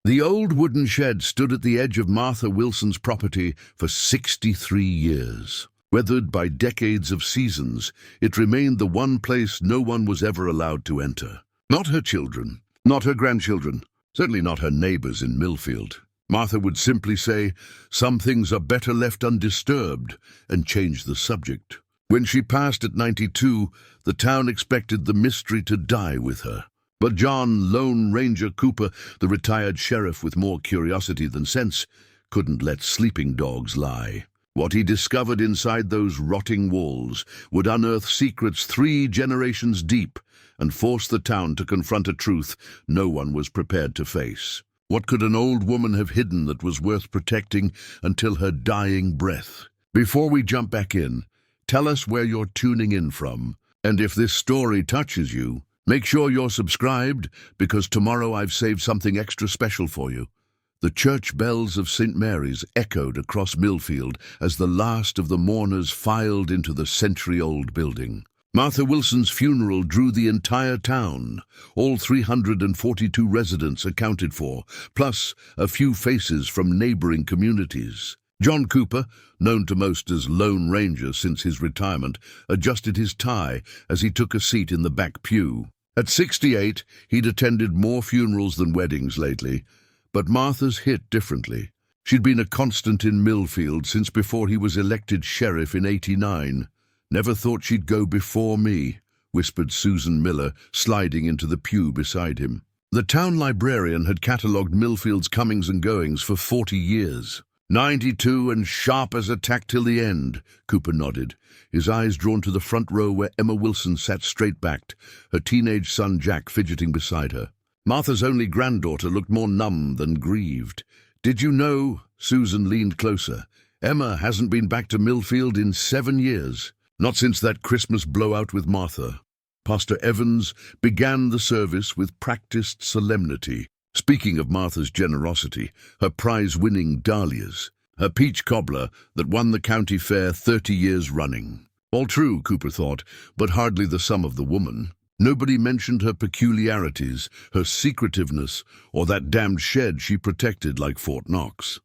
The old wooden shed stood at the edge of Martha Wilson's property for 63 years. Weathered by decades of seasons, it remained the one place no one was ever allowed to enter. Not her children, not her grandchildren, certainly not her neighbors in Millfield. Martha would simply say, "Some things are better left undisturbed," and change the subject. When she passed at 92, the town expected the mystery to die with her. But John Lone Ranger Cooper, the retired sheriff with more curiosity than sense, couldn't let sleeping dogs lie. What he discovered inside those rotting walls would unearth secrets 3 generations deep and force the town to confront a truth no one was prepared to face. What could an old woman have hidden that was worth protecting until her dying breath? Before we jump back in, tell us where you're tuning in from. And if this story touches you, make sure you're subscribed, because tomorrow I've saved something extra special for you. The church bells of St. Mary's echoed across Millfield as the last of the mourners filed into the century-old building. Martha Wilson's funeral drew the entire town, all 342 residents accounted for, plus a few faces from neighboring communities. John Cooper, known to most as Lone Ranger since his retirement, adjusted his tie as he took a seat in the back pew. At 68, he'd attended more funerals than weddings lately, but Martha's hit differently. She'd been a constant in Millfield since before he was elected sheriff in '89. "Never thought she'd go before me," whispered Susan Miller, sliding into the pew beside him. The town librarian had catalogued Millfield's comings and goings for 40 years. 92 and sharp as a tack till the end, Cooper nodded, his eyes drawn to the front row where Emma Wilson sat straight-backed, her teenage son Jack fidgeting beside her. Martha's only granddaughter looked more numb than grieved. "Did you know," Susan leaned closer, "Emma hasn't been back to Millfield in 7 years. Not since that Christmas blowout with Martha." Pastor Evans began the service with practiced solemnity, speaking of Martha's generosity, her prize-winning dahlias, her peach cobbler that won the county fair 30 years running. All true, Cooper thought, but hardly the sum of the woman. Nobody mentioned her peculiarities, her secretiveness, or that damned shed she protected like Fort Knox.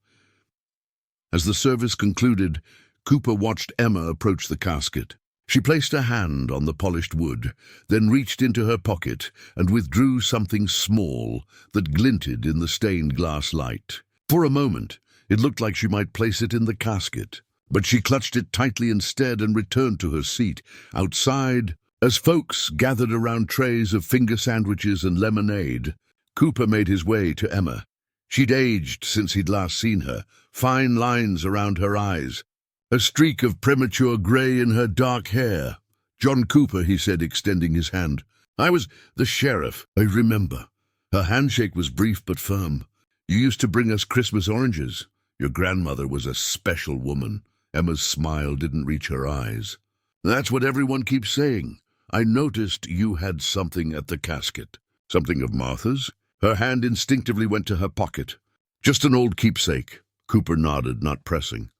As the service concluded, Cooper watched Emma approach the casket. She placed a hand on the polished wood, then reached into her pocket and withdrew something small that glinted in the stained glass light. For a moment, it looked like she might place it in the casket, but she clutched it tightly instead and returned to her seat. Outside, as folks gathered around trays of finger sandwiches and lemonade, Cooper made his way to Emma. She'd aged since he'd last seen her, fine lines around her eyes, a streak of premature grey in her dark hair. "John Cooper," he said, extending his hand. "I was the sheriff, I remember." Her handshake was brief but firm. "You used to bring us Christmas oranges. Your grandmother was a special woman." Emma's smile didn't reach her eyes. "That's what everyone keeps saying. I noticed you had something at the casket." "Something of Martha's?" Her hand instinctively went to her pocket. "Just an old keepsake." Cooper nodded, not pressing.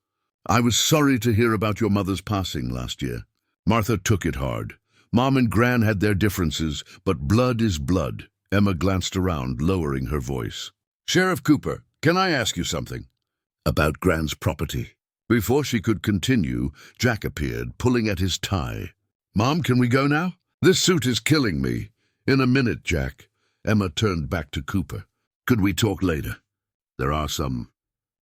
"I was sorry to hear about your mother's passing last year." Martha took it hard. Mom and Gran had their differences, but blood is blood. Emma glanced around, lowering her voice. "Sheriff Cooper, can I ask you something?" "About Gran's property." Before she could continue, Jack appeared, pulling at his tie. "Mom, can we go now? This suit is killing me." "In a minute, Jack." Emma turned back to Cooper. "Could we talk later? There are some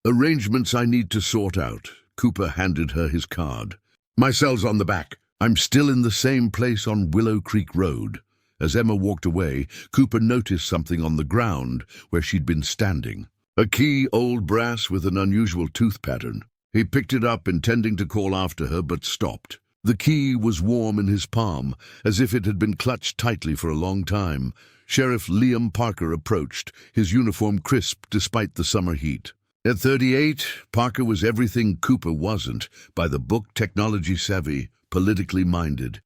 arrangements I need to sort out." Cooper handed her his card. "My cell's on the back. I'm still in the same place on Willow Creek Road." As Emma walked away, Cooper noticed something on the ground where she'd been standing. A key, old brass with an unusual tooth pattern. He picked it up, intending to call after her, but stopped. The key was warm in his palm, as if it had been clutched tightly for a long time. Sheriff Liam Parker approached, his uniform crisp despite the summer heat. At 38, Parker was everything Cooper wasn't, by the book, technology-savvy, politically minded.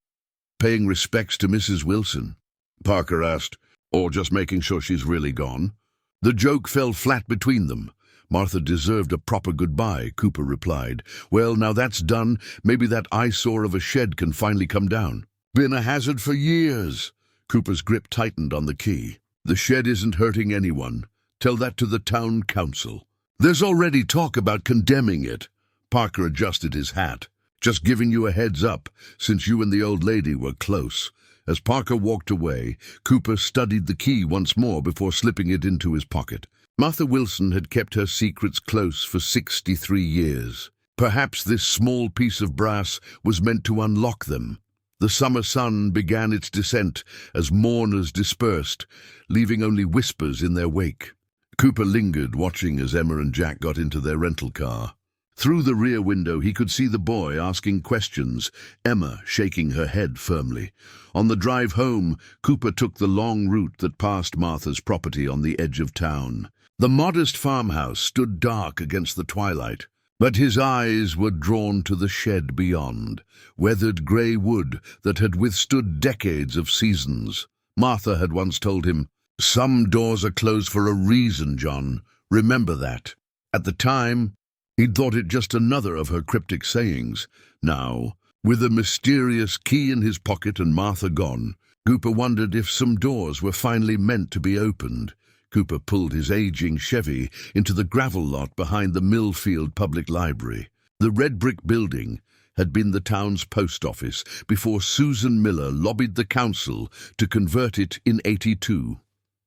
"Paying respects to Mrs. Wilson?" Parker asked, "or just making sure she's really gone?" The joke fell flat between them. "Martha deserved a proper goodbye," Cooper replied. "Well, now that's done, maybe that eyesore of a shed can finally come down." "Been a hazard for years." Cooper's grip tightened on the key. "The shed isn't hurting anyone. Tell that to the town council. There's already talk about condemning it. Parker adjusted his hat. Just giving you a heads up, since you and the old lady were close. As Parker walked away, Cooper studied the key once more before slipping it into his pocket. Martha Wilson had kept her secrets close for 63 years. Perhaps this small piece of brass was meant to unlock them. The summer sun began its descent as mourners dispersed, leaving only whispers in their wake. Cooper lingered, watching as Emma and Jack got into their rental car. Through the rear window he could see the boy asking questions, Emma shaking her head firmly. On the drive home, Cooper took the long route that passed Martha's property on the edge of town. The modest farmhouse stood dark against the twilight, but his eyes were drawn to the shed beyond, weathered grey wood that had withstood decades of seasons. Martha had once told him, "Some doors are closed for a reason, John. Remember that." At the time, he'd thought it just another of her cryptic sayings. Now, with a mysterious key in his pocket and Martha gone, Cooper wondered if some doors were finally meant to be opened. Cooper pulled his aging Chevy into the gravel lot behind the Millfield Public Library. The red brick building had been the town's post office before Susan Miller lobbied the council to convert it in '82.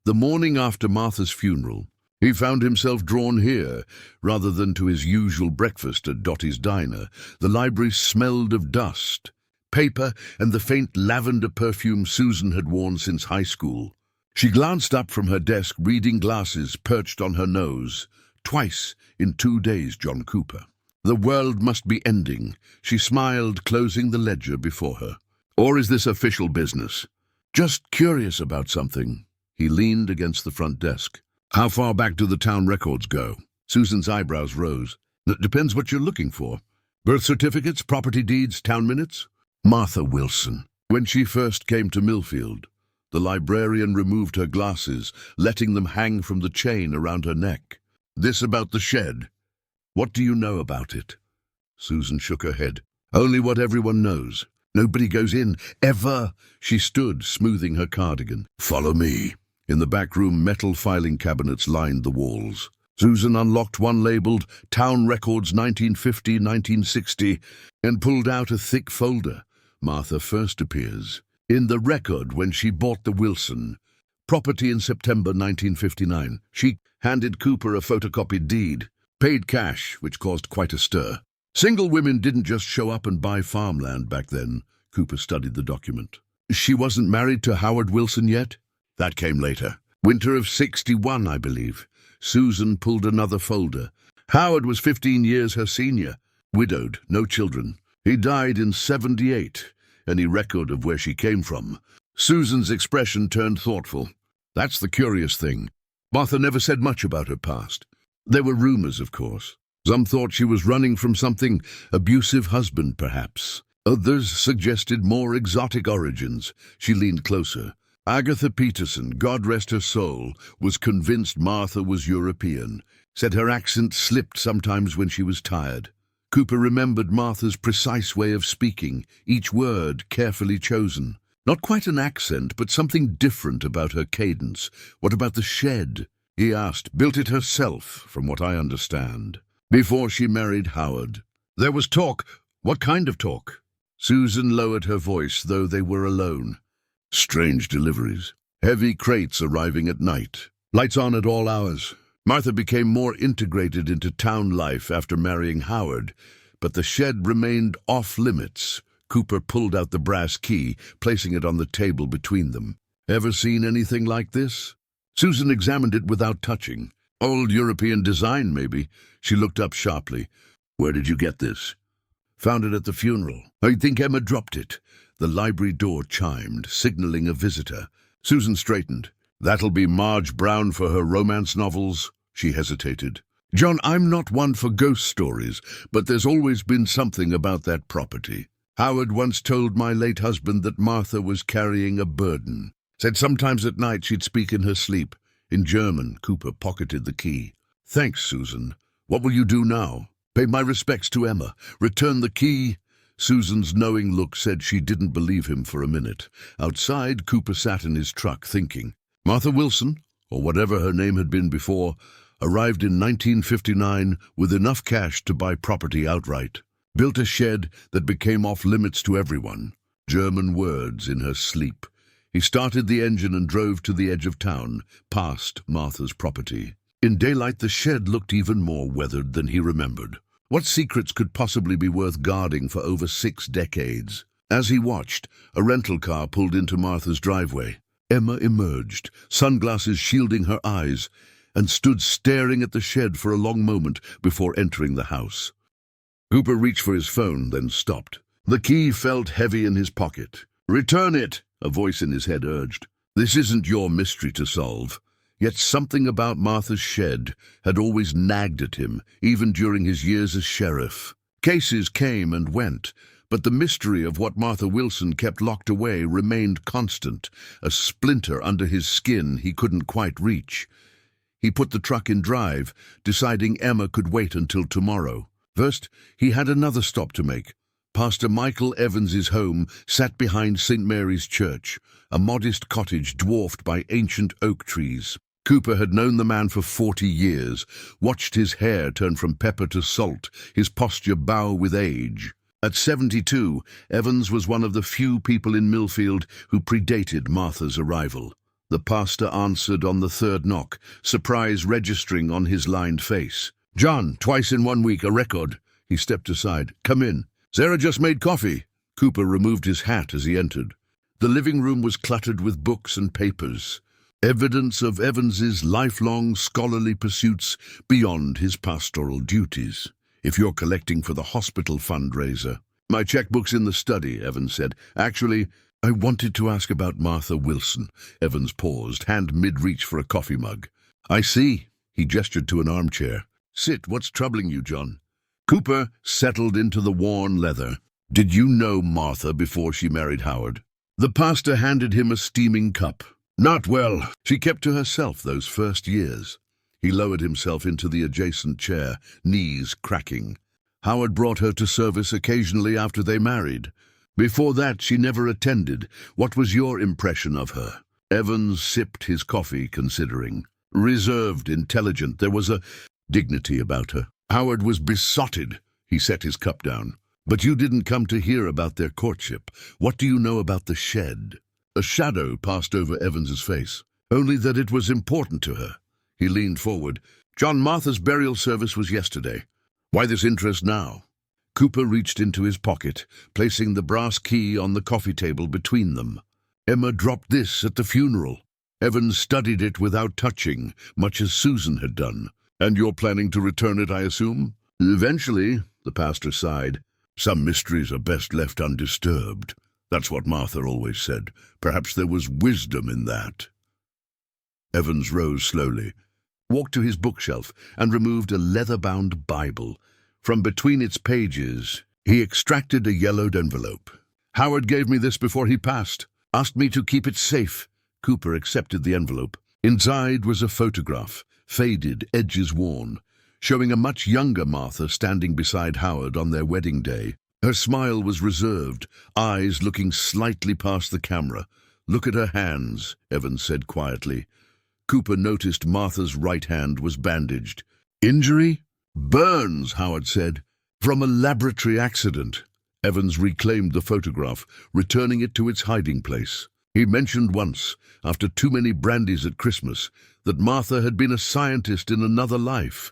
The morning after Martha's funeral, he found himself drawn here, rather than to his usual breakfast at Dottie's Diner. The library smelled of dust, paper, and the faint lavender perfume Susan had worn since high school. She glanced up from her desk, reading glasses perched on her nose. Twice in 2 days, John Cooper. The world must be ending. She smiled, closing the ledger before her. Or is this official business? Just curious about something. He leaned against the front desk. How far back do the town records go? Susan's eyebrows rose. That depends what you're looking for. Birth certificates, property deeds, town minutes? Martha Wilson. When she first came to Millfield, the librarian removed her glasses, letting them hang from the chain around her neck. This about the shed. What do you know about it? Susan shook her head. Only what everyone knows. Nobody goes in, ever. She stood, smoothing her cardigan. Follow me. In the back room, metal filing cabinets lined the walls. Susan unlocked one labeled Town Records 1950-1960 and pulled out a thick folder. Martha first appears. In the record when she bought the Wilson property in September 1959, she handed Cooper a photocopied deed, paid cash, which caused quite a stir. Single women didn't just show up and buy farmland back then. Cooper studied the document. She wasn't married to Howard Wilson yet? That came later. Winter of '61, I believe. Susan pulled another folder. Howard was 15 years her senior, widowed, no children. He died in '78. Any record of where she came from. Susan's expression turned thoughtful. That's the curious thing. Martha never said much about her past. There were rumors, of course. Some thought she was running from something, abusive husband, perhaps. Others suggested more exotic origins. She leaned closer. Agatha Peterson, God rest her soul, was convinced Martha was European. Said her accent slipped sometimes when she was tired. Cooper remembered Martha's precise way of speaking, each word carefully chosen. Not quite an accent, but something different about her cadence. What about the shed? He asked. Built it herself, from what I understand. Before she married Howard. There was talk. What kind of talk? Susan lowered her voice, though they were alone. Strange deliveries. Heavy crates arriving at night. Lights on at all hours. Martha became more integrated into town life after marrying Howard, but the shed remained off-limits. Cooper pulled out the brass key, placing it on the table between them. Ever seen anything like this? Susan examined it without touching. Old European design, maybe. She looked up sharply. Where did you get this? Found it at the funeral. I think Emma dropped it. The library door chimed, signaling a visitor. Susan straightened. That'll be Marge Brown for her romance novels. She hesitated. John, I'm not one for ghost stories, but there's always been something about that property. Howard once told my late husband that Martha was carrying a burden. Said sometimes at night she'd speak in her sleep. In German. Cooper pocketed the key. Thanks, Susan. What will you do now? Pay my respects to Emma. Return the key. Susan's knowing look said she didn't believe him for a minute. Outside, Cooper sat in his truck, thinking. Martha Wilson, or whatever her name had been before, arrived in 1959 with enough cash to buy property outright. Built a shed that became off-limits to everyone. German words in her sleep. He started the engine and drove to the edge of town, past Martha's property. In daylight, the shed looked even more weathered than he remembered. What secrets could possibly be worth guarding for over 6 decades? As he watched, a rental car pulled into Martha's driveway. Emma emerged, sunglasses shielding her eyes, and stood staring at the shed for a long moment before entering the house. Cooper reached for his phone, then stopped. The key felt heavy in his pocket. "Return it," a voice in his head urged. "This isn't your mystery to solve." Yet something about Martha's shed had always nagged at him, even during his years as sheriff. Cases came and went, but the mystery of what Martha Wilson kept locked away remained constant, a splinter under his skin he couldn't quite reach. He put the truck in drive, deciding Emma could wait until tomorrow. First, he had another stop to make. Pastor Michael Evans's home sat behind St. Mary's Church, a modest cottage dwarfed by ancient oak trees. Cooper had known the man for 40 years, watched his hair turn from pepper to salt, his posture bow with age. At 72, Evans was one of the few people in Millfield who predated Martha's arrival. The pastor answered on the third knock, surprise registering on his lined face. "John, twice in 1 week, a record." He stepped aside. "Come in. Sarah just made coffee." Cooper removed his hat as he entered. The living room was cluttered with books and papers, evidence of Evans's lifelong scholarly pursuits beyond his pastoral duties. "If you're collecting for the hospital fundraiser." "My checkbook's in the study," Evans said. "Actually, I wanted to ask about Martha Wilson." Evans paused, hand mid-reach for a coffee mug. "I see." He gestured to an armchair. "Sit. What's troubling you, John?" Cooper settled into the worn leather. "Did you know Martha before she married Howard?" The pastor handed him a steaming cup. "Not well. She kept to herself those first years." He lowered himself into the adjacent chair, knees cracking. "Howard brought her to service occasionally after they married. Before that, she never attended. What was your impression of her?" Evans sipped his coffee, considering. "Reserved, intelligent. There was a dignity about her. Howard was besotted." He set his cup down. "But you didn't come to hear about their courtship. What do you know about the shed?" A shadow passed over Evans's face. "Only that it was important to her." He leaned forward. "John, Martha's burial service was yesterday. Why this interest now?" Cooper reached into his pocket, placing the brass key on the coffee table between them. "Emma dropped this at the funeral." Evans studied it without touching, much as Susan had done. "And you're planning to return it, I assume?" "Eventually," the pastor sighed. "Some mysteries are best left undisturbed. That's what Martha always said. Perhaps there was wisdom in that." Evans rose slowly, walked to his bookshelf, and removed a leather-bound Bible. From between its pages, he extracted a yellowed envelope. "Howard gave me this before he passed. Asked me to keep it safe." Cooper accepted the envelope. Inside was a photograph, faded, edges worn, showing a much younger Martha standing beside Howard on their wedding day. Her smile was reserved, eyes looking slightly past the camera. "Look at her hands," Evans said quietly. Cooper noticed Martha's right hand was bandaged. "Injury?" "Burns," Howard said. "From a laboratory accident." Evans reclaimed the photograph, returning it to its hiding place. He mentioned once, after too many brandies at Christmas, that Martha had been a scientist in another life.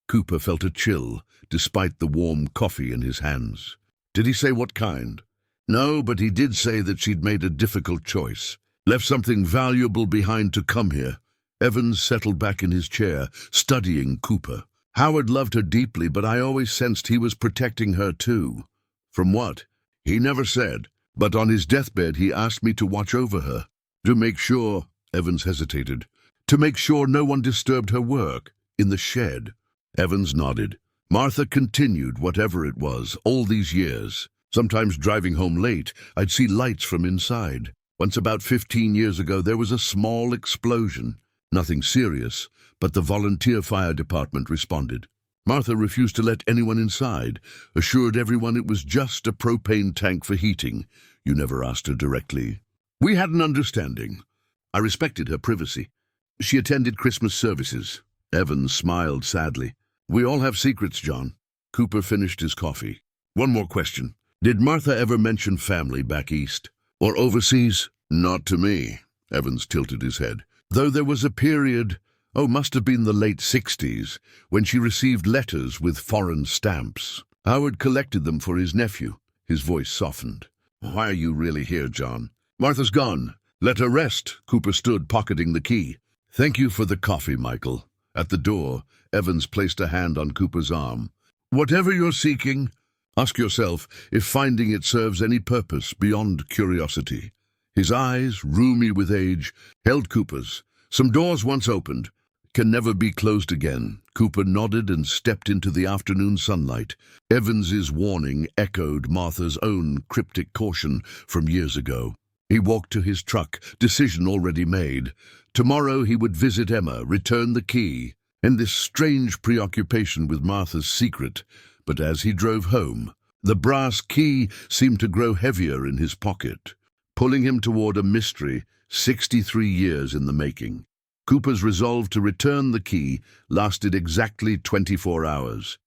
Cooper felt a chill, despite the warm coffee in his hands. "Did he say what kind?" "No, but he did say that she'd made a difficult choice. Left something valuable behind to come here." Evans settled back in his chair, studying Cooper. "Howard loved her deeply, but I always sensed he was protecting her too." "From what?" "He never said, but on his deathbed he asked me to watch over her. To make sure," Evans hesitated, "to make sure no one disturbed her work in the shed." Evans nodded. "Martha continued whatever it was, all these years. Sometimes driving home late, I'd see lights from inside. Once about 15 years ago, there was a small explosion. Nothing serious, but the volunteer fire department responded. Martha refused to let anyone inside, assured everyone it was just a propane tank for heating. You never asked her directly." "We had an understanding. I respected her privacy." She attended Christmas services. Evans smiled sadly. We all have secrets, John. Cooper finished his coffee. One more question. Did Martha ever mention family back east? Or overseas? Not to me. Evans tilted his head. Though there was a period, must have been the late 60s, when she received letters with foreign stamps. Howard collected them for his nephew. His voice softened. Why are you really here, John? Martha's gone. Let her rest. Cooper stood, pocketing the key. Thank you for the coffee, Michael. At the door, Evans placed a hand on Cooper's arm. Whatever you're seeking, ask yourself if finding it serves any purpose beyond curiosity. His eyes, roomy with age, held Cooper's. Some doors once opened can never be closed again. Cooper nodded and stepped into the afternoon sunlight. Evans's warning echoed Martha's own cryptic caution from years ago. He walked to his truck, decision already made. Tomorrow he would visit Emma, return the key, and this strange preoccupation with Martha's secret. But as he drove home, the brass key seemed to grow heavier in his pocket, pulling him toward a mystery 63 years in the making. Cooper's resolve to return the key lasted exactly 24 hours.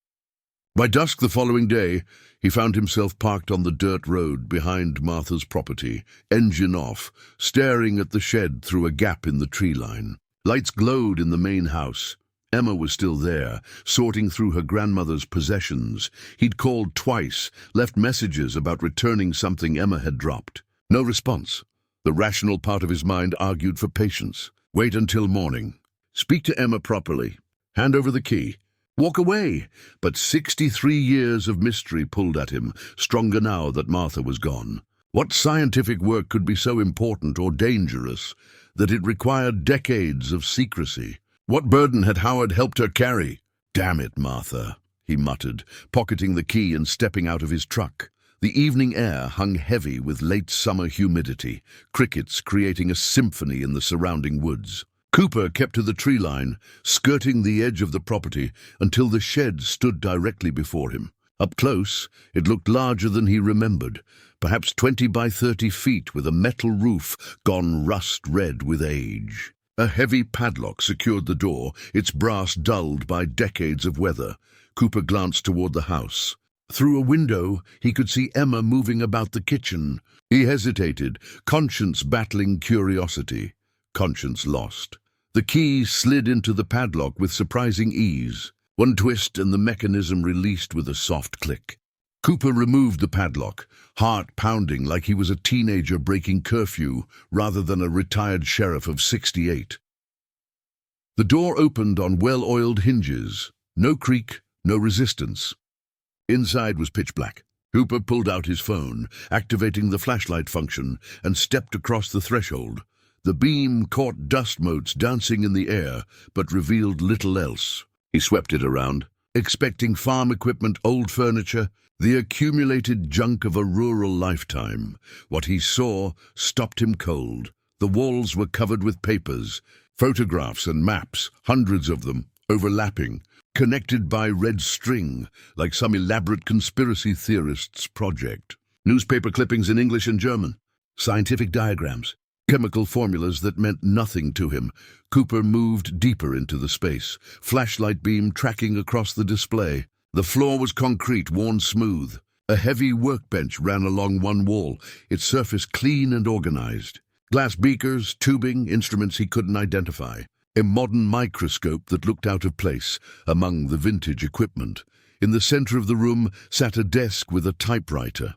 By dusk the following day, he found himself parked on the dirt road behind Martha's property, engine off, staring at the shed through a gap in the tree line. Lights glowed in the main house. Emma was still there, sorting through her grandmother's possessions. He'd called twice, left messages about returning something Emma had dropped. No response. The rational part of his mind argued for patience. Wait until morning. Speak to Emma properly. Hand over the key. Walk away. But 63 years of mystery pulled at him, stronger now that Martha was gone. What scientific work could be so important or dangerous that it required decades of secrecy? What burden had Howard helped her carry? Damn it, Martha, he muttered, pocketing the key and stepping out of his truck. The evening air hung heavy with late summer humidity, crickets creating a symphony in the surrounding woods. Cooper kept to the tree line, skirting the edge of the property until the shed stood directly before him. Up close, it looked larger than he remembered, perhaps 20 by 30 feet with a metal roof gone rust-red with age. A heavy padlock secured the door, its brass dulled by decades of weather. Cooper glanced toward the house. Through a window, he could see Emma moving about the kitchen. He hesitated, conscience battling curiosity. Conscience lost. The key slid into the padlock with surprising ease. One twist and the mechanism released with a soft click. Cooper removed the padlock, heart pounding like he was a teenager breaking curfew rather than a retired sheriff of 68. The door opened on well-oiled hinges. No creak, no resistance. Inside was pitch black. Cooper pulled out his phone, activating the flashlight function, and stepped across the threshold. The beam caught dust motes dancing in the air, but revealed little else. He swept it around, expecting farm equipment, old furniture, the accumulated junk of a rural lifetime. What he saw stopped him cold. The walls were covered with papers, photographs and maps, hundreds of them, overlapping, connected by red string, like some elaborate conspiracy theorist's project. Newspaper clippings in English and German, scientific diagrams, chemical formulas that meant nothing to him. Cooper moved deeper into the space, flashlight beam tracking across the display. The floor was concrete, worn smooth. A heavy workbench ran along one wall, its surface clean and organized. Glass beakers, tubing, instruments he couldn't identify. A modern microscope that looked out of place among the vintage equipment. In the center of the room sat a desk with a typewriter.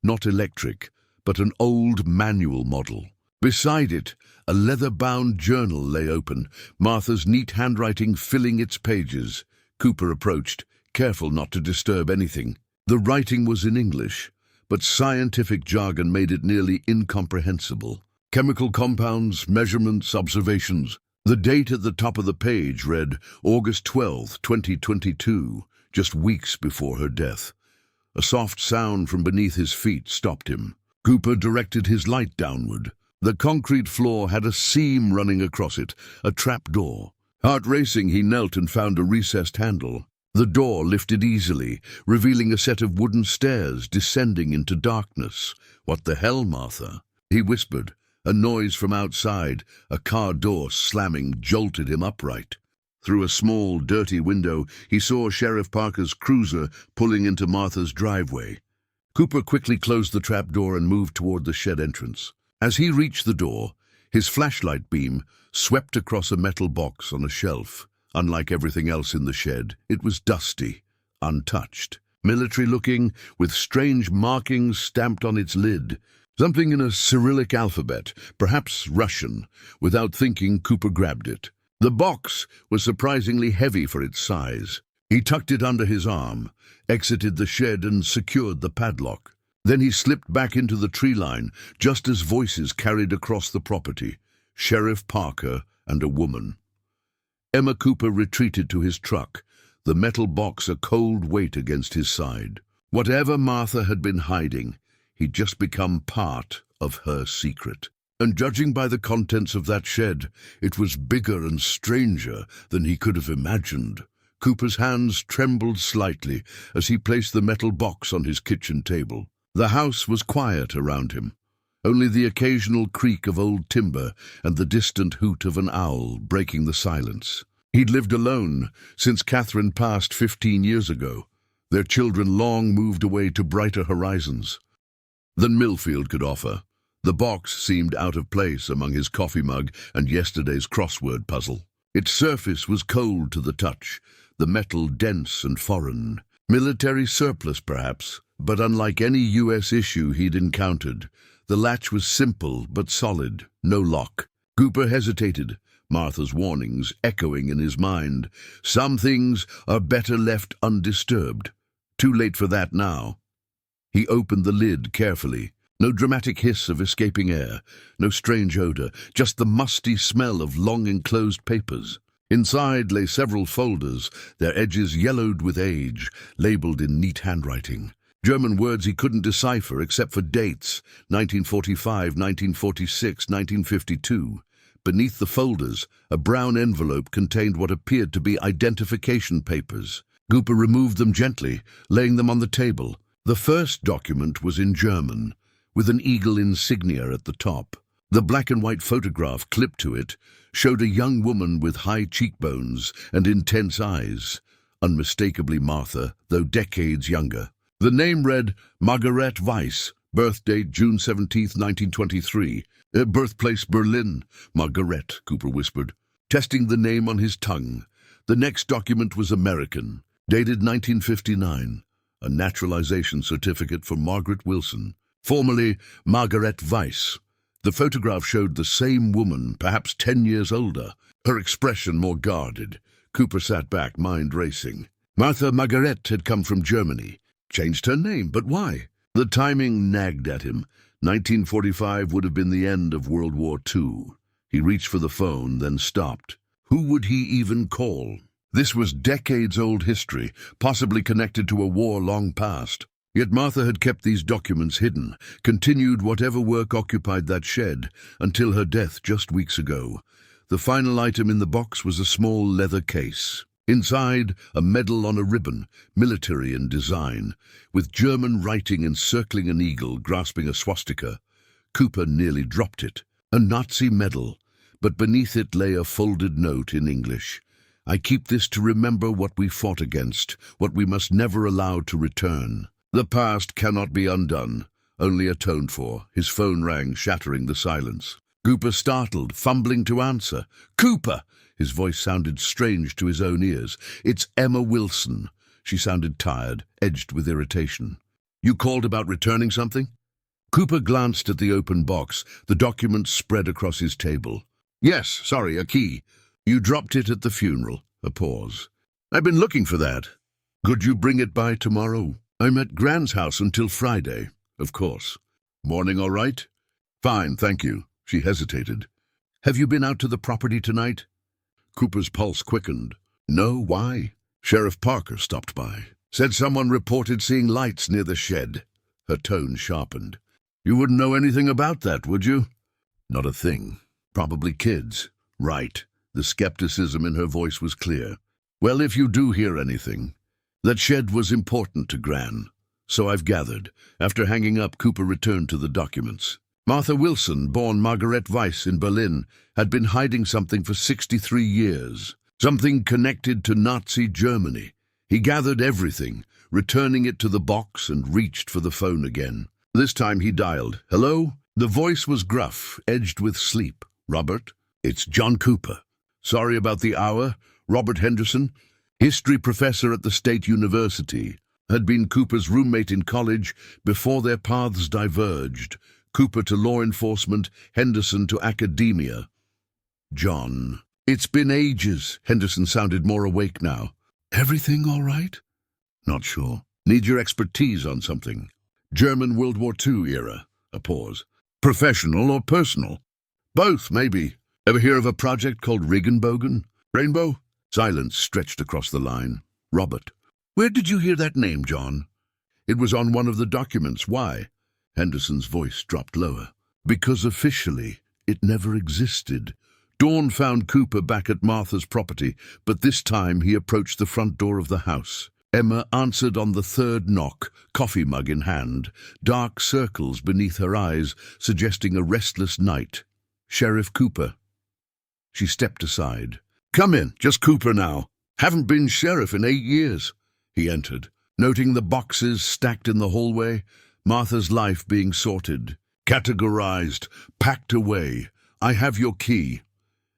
Not electric, but an old manual model. Beside it, a leather-bound journal lay open, Martha's neat handwriting filling its pages. Cooper approached, careful not to disturb anything. The writing was in English, but scientific jargon made it nearly incomprehensible. Chemical compounds, measurements, observations. The date at the top of the page read August 12, 2022, just weeks before her death. A soft sound from beneath his feet stopped him. Cooper directed his light downward. The concrete floor had a seam running across it, a trap door. Heart racing, he knelt and found a recessed handle. The door lifted easily, revealing a set of wooden stairs descending into darkness. "What the hell, Martha?" he whispered, A noise from outside, a car door slamming, jolted him upright. Through a small, dirty window, he saw Sheriff Parker's cruiser pulling into Martha's driveway. Cooper quickly closed the trapdoor and moved toward the shed entrance. As he reached the door, his flashlight beam swept across a metal box on a shelf. Unlike everything else in the shed, it was dusty, untouched, military-looking, with strange markings stamped on its lid. Something in a Cyrillic alphabet, perhaps Russian. Without thinking, Cooper grabbed it. The box was surprisingly heavy for its size. He tucked it under his arm, exited the shed and secured the padlock. Then he slipped back into the tree line, just as voices carried across the property. Sheriff Parker and a woman. Emma Cooper retreated to his truck, the metal box a cold weight against his side. Whatever Martha had been hiding, he'd just become part of her secret. And judging by the contents of that shed, it was bigger and stranger than he could have imagined. Cooper's hands trembled slightly as he placed the metal box on his kitchen table. The house was quiet around him. Only the occasional creak of old timber and the distant hoot of an owl breaking the silence. He'd lived alone since Catherine passed 15 years ago, their children long moved away to brighter horizons than Millfield could offer. The box seemed out of place among his coffee mug and yesterday's crossword puzzle. Its surface was cold to the touch, the metal dense and foreign. Military surplus, perhaps, but unlike any U.S. issue he'd encountered, the latch was simple but solid, no lock. Cooper hesitated, Martha's warnings echoing in his mind. Some things are better left undisturbed. Too late for that now. He opened the lid carefully. No dramatic hiss of escaping air, no strange odor, just the musty smell of long enclosed papers. Inside lay several folders, their edges yellowed with age, labeled in neat handwriting. German words he couldn't decipher except for dates, 1945, 1946, 1952. Beneath the folders, a brown envelope contained what appeared to be identification papers. Cooper removed them gently, laying them on the table. The first document was in German, with an eagle insignia at the top. The black and white photograph clipped to it showed a young woman with high cheekbones and intense eyes, unmistakably Martha, though decades younger. The name read Margaret Weiss, birth date June 17, 1923. Birthplace Berlin. Margaret, Cooper whispered, testing the name on his tongue. The next document was American, dated 1959, a naturalization certificate for Margaret Wilson, formerly Margaret Weiss. The photograph showed the same woman, perhaps 10 years older, her expression more guarded. Cooper sat back, mind racing. Martha Margaret had come from Germany. Changed her name, but why? The timing nagged at him. 1945 would have been the end of World War II. He reached for the phone, then stopped. Who would he even call? This was decades-old history, possibly connected to a war long past. Yet Martha had kept these documents hidden, continued whatever work occupied that shed, until her death just weeks ago. The final item in the box was a small leather case. Inside, a medal on a ribbon, military in design, with German writing encircling an eagle grasping a swastika. Cooper nearly dropped it. A Nazi medal, but beneath it lay a folded note in English. I keep this to remember what we fought against, what we must never allow to return. The past cannot be undone, only atoned for. His phone rang, shattering the silence. Cooper startled, fumbling to answer. Cooper! His voice sounded strange to his own ears. It's Emma Wilson. She sounded tired, edged with irritation. You called about returning something? Cooper glanced at the open box, the documents spread across his table. Yes, sorry, a key. You dropped it at the funeral. A pause. I've been looking for that. Could you bring it by tomorrow? I'm at Gran's house until Friday. Of course. Morning all right? Fine, thank you. She hesitated. Have you been out to the property tonight? Cooper's pulse quickened. No, why? Sheriff Parker stopped by. Said someone reported seeing lights near the shed. Her tone sharpened. You wouldn't know anything about that, would you? Not a thing. Probably kids. Right. The skepticism in her voice was clear. Well, if you do hear anything. That shed was important to Gran. So I've gathered. After hanging up, Cooper returned to the documents. Martha Wilson, born Margaret Weiss in Berlin, had been hiding something for 63 years, something connected to Nazi Germany. He gathered everything, returning it to the box, and reached for the phone again. This time he dialed. "Hello?" The voice was gruff, edged with sleep. "Robert? It's John Cooper. Sorry about the hour. Robert Henderson, history professor at the State University, had been Cooper's roommate in college before their paths diverged. Cooper to law enforcement, Henderson to academia. John. It's been ages." Henderson sounded more awake now. "Everything all right?" "Not sure. Need your expertise on something." "German World War II era." A pause. "Professional or personal?" "Both, maybe. Ever hear of a project called Regenbogen? Rainbow?" Silence stretched across the line. "Robert. Where did you hear that name, John?" "It was on one of the documents. Why?" Henderson's voice dropped lower. "Because officially, it never existed. Dawn found Cooper back at Martha's property, but this time he approached the front door of the house. Emma answered on the third knock, coffee mug in hand, dark circles beneath her eyes, suggesting a restless night. "Sheriff Cooper." She stepped aside. "Come in, just Cooper now. Haven't been sheriff in 8 years. He entered, noting the boxes stacked in the hallway, Martha's life being sorted, categorized, packed away. "I have your key."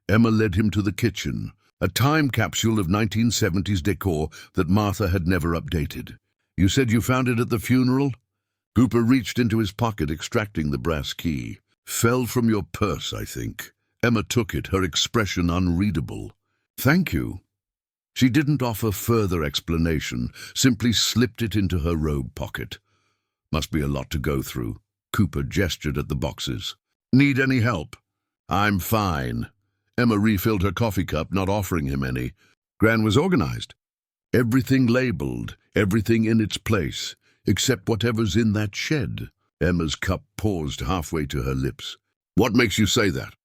Emma led him to the kitchen, a time capsule of 1970s decor that Martha had never updated. "You said you found it at the funeral?" Cooper reached into his pocket, extracting the brass key. "Fell from your purse, I think." Emma took it, her expression unreadable. "Thank you." She didn't offer further explanation, simply slipped it into her robe pocket. "Must be a lot to go through." Cooper gestured at the boxes. "Need any help?" "I'm fine." Emma refilled her coffee cup, not offering him any. Gran was organized. Everything labeled, everything in its place, except whatever's in that shed. Emma's cup paused halfway to her lips. "What makes you say that?"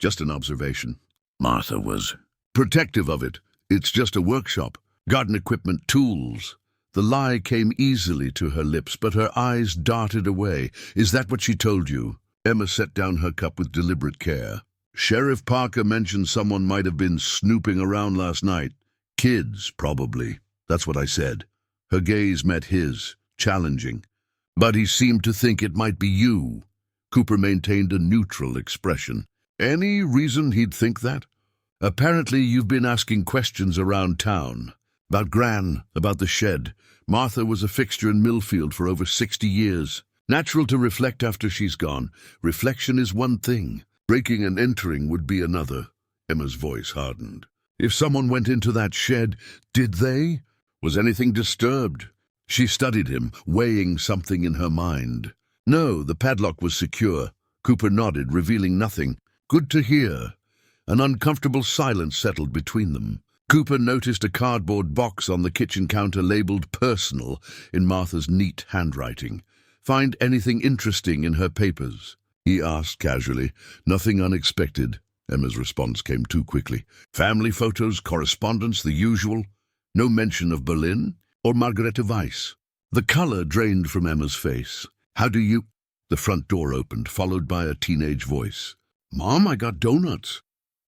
"Just an observation." Martha was protective of it. "It's just a workshop. Garden equipment, tools." The lie came easily to her lips, but her eyes darted away. "Is that what she told you?" Emma set down her cup with deliberate care. "Sheriff Parker mentioned someone might have been snooping around last night. Kids, probably. That's what I said." Her gaze met his, challenging. "But he seemed to think it might be you." Cooper maintained a neutral expression. "Any reason he'd think that?" "Apparently you've been asking questions around town. About Gran, about the shed. Martha was a fixture in Millfield for over 60 years. Natural to reflect after she's gone. Reflection is one thing. Breaking and entering would be another." Emma's voice hardened. "If someone went into that shed, did they? Was anything disturbed?" She studied him, weighing something in her mind. "No, the padlock was secure." Cooper nodded, revealing nothing. "Good to hear." An uncomfortable silence settled between them. Cooper noticed a cardboard box on the kitchen counter labeled "Personal" in Martha's neat handwriting. "Find anything interesting in her papers?" he asked casually. "Nothing unexpected." Emma's response came too quickly. "Family photos, correspondence, the usual. No mention of Berlin or Margarete Weiss." The color drained from Emma's face. "How do you—" The front door opened, followed by a teenage voice. "Mom, I got donuts."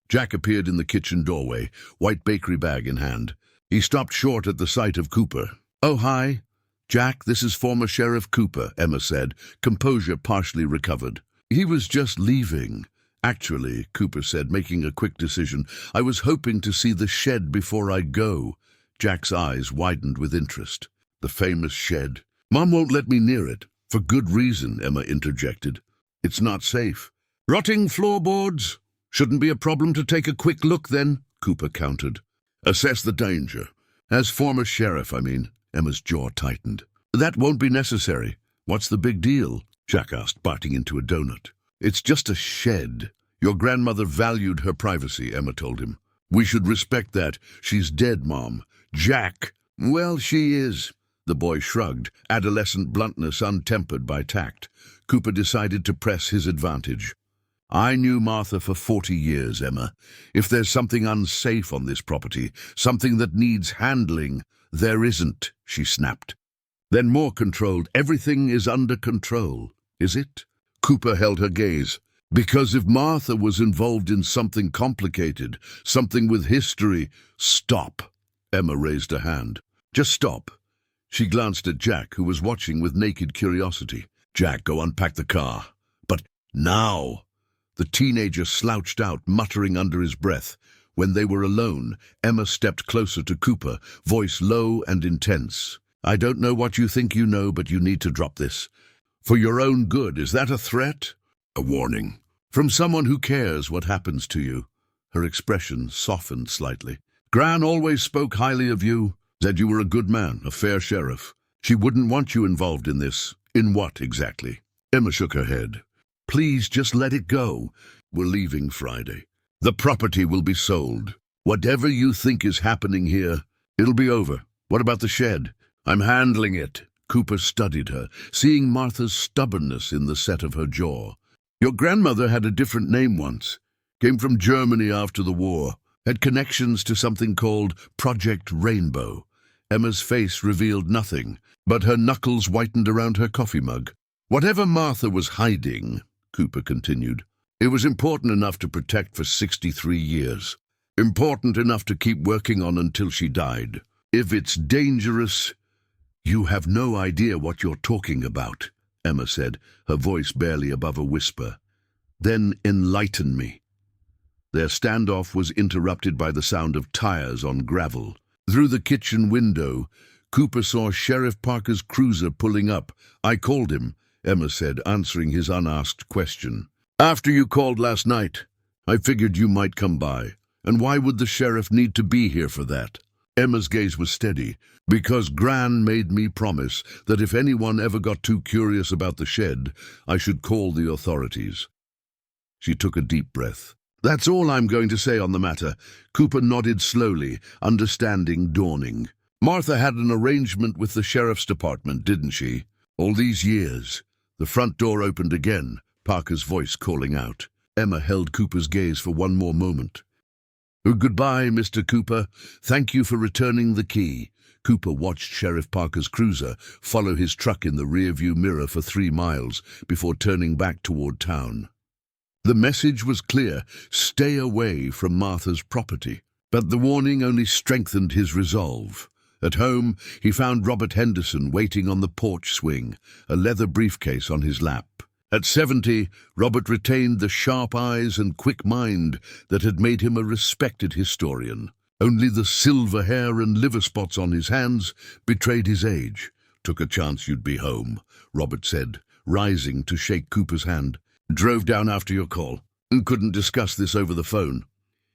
Jack appeared in the kitchen doorway, white bakery bag in hand. He stopped short at the sight of Cooper. "Oh, hi. Jack, this is former Sheriff Cooper," Emma said, composure partially recovered. "He was just leaving." "Actually," Cooper said, making a quick decision, "I was hoping to see the shed before I go." Jack's eyes widened with interest. "The famous shed." "Mom won't let me near it." "For good reason," Emma interjected. "It's not safe." "Rotting floorboards." "Shouldn't be a problem to take a quick look then," Cooper countered. "Assess the danger." "As former sheriff, I mean." Emma's jaw tightened. "That won't be necessary." "What's the big deal?" Jack asked, biting into a donut. "It's just a shed." "Your grandmother valued her privacy," Emma told him. "We should respect that. She's dead, Mom." "Jack!" "Well, she is." The boy shrugged, adolescent bluntness untempered by tact. Cooper decided to press his advantage. "I knew Martha for 40 years, Emma. If there's something unsafe on this property, something that needs handling, there isn't," she snapped. "Then more controlled. Everything is under control, is it?" Cooper held her gaze. Because if Martha was involved in something complicated, something with history— Stop! Emma raised a hand. Just stop. She glanced at Jack, who was watching with naked curiosity. Jack, go unpack the car. But now! The teenager slouched out, muttering under his breath. When they were alone, Emma stepped closer to Cooper, voice low and intense. I don't know what you think you know, but you need to drop this. For your own good. Is that a threat? A warning. From someone who cares what happens to you. Her expression softened slightly. Gran always spoke highly of you, said you were a good man, a fair sheriff. She wouldn't want you involved in this. In what, exactly? Emma shook her head. Please, just let it go. We're leaving Friday. The property will be sold. Whatever you think is happening here, it'll be over. What about the shed? I'm handling it. Cooper studied her, seeing Martha's stubbornness in the set of her jaw. Your grandmother had a different name once. Came from Germany after the war. Had connections to something called Project Rainbow. Emma's face revealed nothing, but her knuckles whitened around her coffee mug. Whatever Martha was hiding, Cooper continued, it was important enough to protect for 63 years. Important enough to keep working on until she died. If it's dangerous, you have no idea what you're talking about, Emma said, her voice barely above a whisper. Then enlighten me. Their standoff was interrupted by the sound of tires on gravel. Through the kitchen window, Cooper saw Sheriff Parker's cruiser pulling up. I called him, Emma said, answering his unasked question. After you called last night, I figured you might come by. And why would the sheriff need to be here for that? Emma's gaze was steady. Because Gran made me promise that if anyone ever got too curious about the shed, I should call the authorities. She took a deep breath. That's all I'm going to say on the matter. Cooper nodded slowly, understanding dawning. Martha had an arrangement with the sheriff's department, didn't she? All these years. The front door opened again, Parker's voice calling out. Emma held Cooper's gaze for one more moment. Goodbye, Mr. Cooper. Thank you for returning the key. Cooper watched Sheriff Parker's cruiser follow his truck in the rearview mirror for 3 miles before turning back toward town. The message was clear: stay away from Martha's property. But the warning only strengthened his resolve. At home, he found Robert Henderson waiting on the porch swing, a leather briefcase on his lap. At 70, Robert retained the sharp eyes and quick mind that had made him a respected historian. Only the silver hair and liver spots on his hands betrayed his age. Took a chance you'd be home, Robert said, rising to shake Cooper's hand. Drove down after your call and couldn't discuss this over the phone.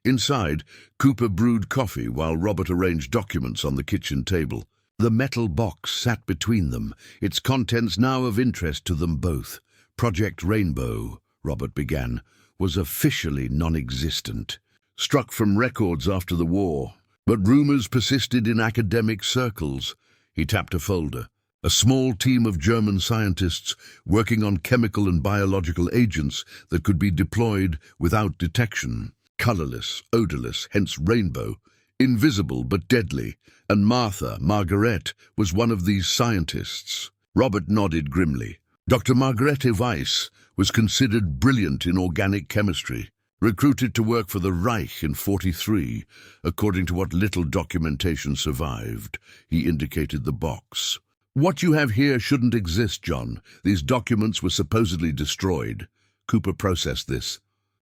Inside, Cooper brewed coffee while Robert arranged documents on the kitchen table. The metal box sat between them, its contents now of interest to them both. Project Rainbow, Robert began, was officially non-existent. Struck from records after the war, but rumors persisted in academic circles. He tapped a folder. A small team of German scientists working on chemical and biological agents that could be deployed without detection. Colorless, odorless, hence rainbow. Invisible but deadly. And Margarete, was one of these scientists. Robert nodded grimly. Dr. Margarete Weiss was considered brilliant in organic chemistry. Recruited to work for the Reich in 43, according to what little documentation survived. He indicated the box. What you have here shouldn't exist, John. These documents were supposedly destroyed. Cooper processed this,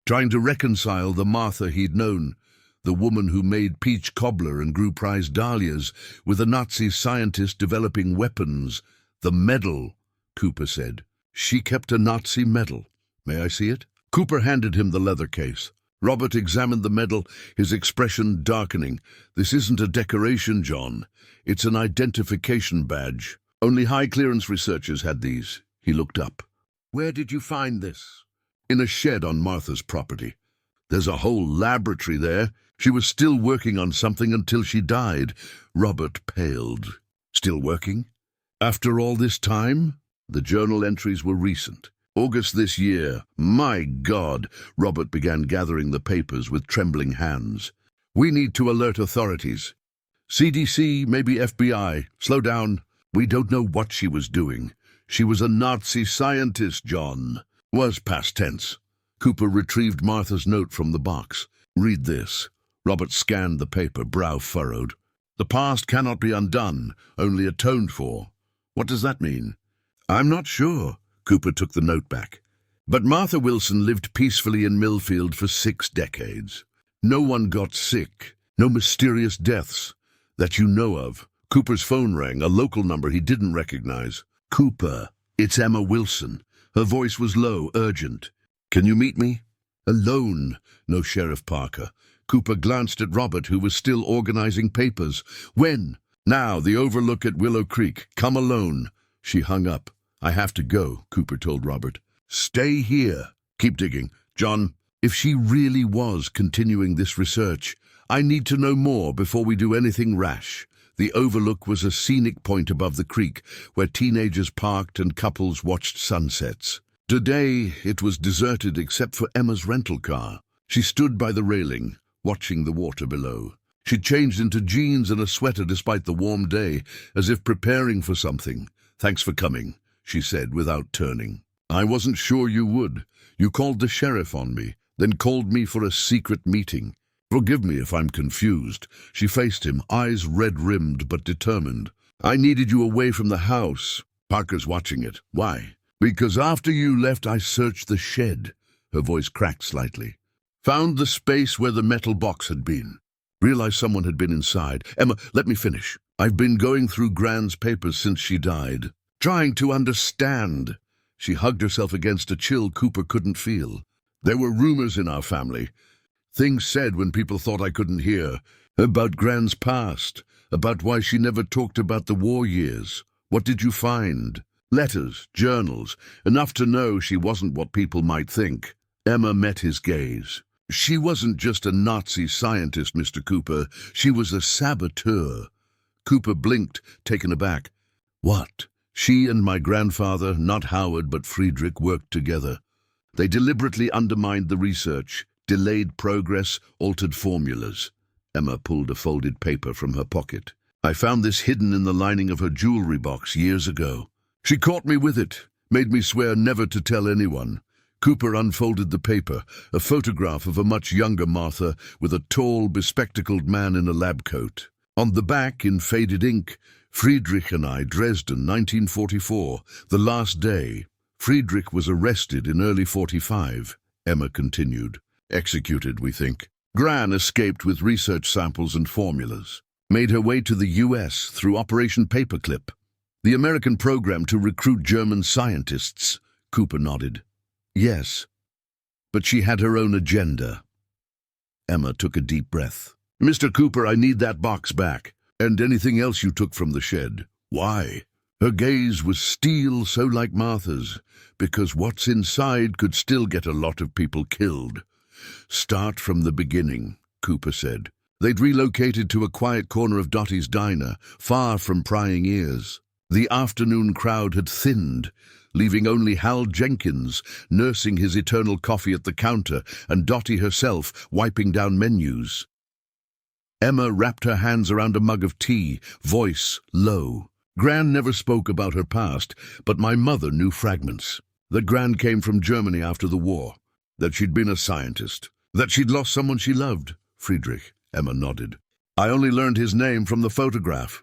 trying to reconcile the Martha he'd known, the woman who made peach cobbler and grew prized dahlias, with a Nazi scientist developing weapons. The medal, Cooper said. She kept a Nazi medal. May I see it? Cooper handed him the leather case. Robert examined the medal, his expression darkening. This isn't a decoration, John. It's an identification badge. Only high-clearance researchers had these. He looked up. Where did you find this? In a shed on Martha's property. There's a whole laboratory there. She was still working on something until she died. Robert paled. Still working? After all this time? The journal entries were recent. August this year. My God! Robert began gathering the papers with trembling hands. We need to alert authorities. CDC, maybe FBI. Slow down. We don't know what she was doing. She was a Nazi scientist, John. Was past tense. Cooper retrieved Martha's note from the box. Read this. Robert scanned the paper, brow furrowed. The past cannot be undone, only atoned for. What does that mean? I'm not sure. Cooper took the note back. But Martha Wilson lived peacefully in Millfield for 6 decades. No one got sick, no mysterious deaths that you know of. Cooper's phone rang, a local number he didn't recognize. Cooper, it's Emma Wilson. Her voice was low, urgent. Can you meet me? Alone, no Sheriff Parker. Cooper glanced at Robert, who was still organizing papers. When? Now, the overlook at Willow Creek. Come alone. She hung up. I have to go, Cooper told Robert. Stay here. Keep digging. John, if she really was continuing this research, I need to know more before we do anything rash. The overlook was a scenic point above the creek, where teenagers parked and couples watched sunsets. Today, it was deserted except for Emma's rental car. She stood by the railing, watching the water below. She'd changed into jeans and a sweater despite the warm day, as if preparing for something. Thanks for coming, she said without turning. I wasn't sure you would. You called the sheriff on me, then called me for a secret meeting. Forgive me if I'm confused. She faced him, eyes red-rimmed but determined. I needed you away from the house. Parker's watching it. Why? Because after you left, I searched the shed. Her voice cracked slightly. Found the space where the metal box had been. Realized someone had been inside. Emma, let me finish. I've been going through Gran's papers since she died, trying to understand. She hugged herself against a chill Cooper couldn't feel. There were rumors in our family. Things said when people thought I couldn't hear. About Gran's past. About why she never talked about the war years. What did you find? Letters, journals, enough to know she wasn't what people might think. Emma met his gaze. She wasn't just a Nazi scientist, Mr. Cooper. She was a saboteur. Cooper blinked, taken aback. What? She and my grandfather, not Howard but Friedrich, worked together. They deliberately undermined the research, delayed progress, altered formulas. Emma pulled a folded paper from her pocket. I found this hidden in the lining of her jewelry box years ago. She caught me with it, made me swear never to tell anyone. Cooper unfolded the paper, a photograph of a much younger Martha with a tall, bespectacled man in a lab coat. On the back, in faded ink, Friedrich and I, Dresden, 1944, the last day. Friedrich was arrested in early 45, Emma continued. Executed, we think. Gran escaped with research samples and formulas. Made her way to the US through Operation Paperclip, the American program to recruit German scientists. Cooper nodded. Yes, but she had her own agenda. Emma took a deep breath. Mr. Cooper, I need that box back, and anything else you took from the shed. Why? Her gaze was steel, so like Martha's, because what's inside could still get a lot of people killed. Start from the beginning, Cooper said. They'd relocated to a quiet corner of Dottie's diner, far from prying ears. The afternoon crowd had thinned, leaving only Hal Jenkins nursing his eternal coffee at the counter and Dottie herself wiping down menus. Emma wrapped her hands around a mug of tea, voice low. Gran never spoke about her past, but my mother knew fragments. That Gran came from Germany after the war, that she'd been a scientist, that she'd lost someone she loved. Friedrich, Emma nodded. I only learned his name from the photograph.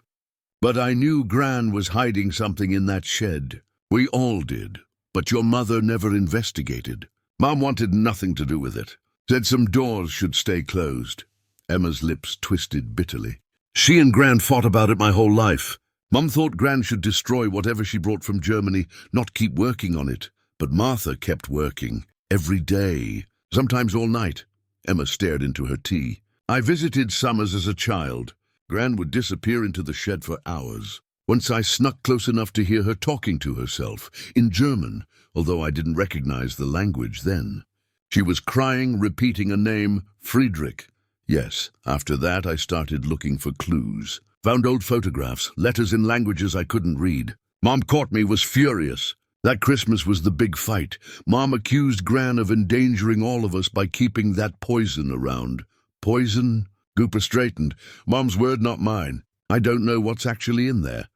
But I knew Gran was hiding something in that shed. We all did, but your mother never investigated. Mom wanted nothing to do with it. Said some doors should stay closed. Emma's lips twisted bitterly. She and Gran fought about it my whole life. Mom thought Gran should destroy whatever she brought from Germany, not keep working on it. But Martha kept working, every day, sometimes all night. Emma stared into her tea. I visited Summers as a child. Gran would disappear into the shed for hours. Once I snuck close enough to hear her talking to herself, in German, although I didn't recognize the language then. She was crying, repeating a name, Friedrich. Yes, after that I started looking for clues. Found old photographs, letters in languages I couldn't read. Mom caught me, was furious. That Christmas was the big fight. Mom accused Gran of endangering all of us by keeping that poison around. Poison? Cooper straightened. Mom's word, not mine. I don't know what's actually in there.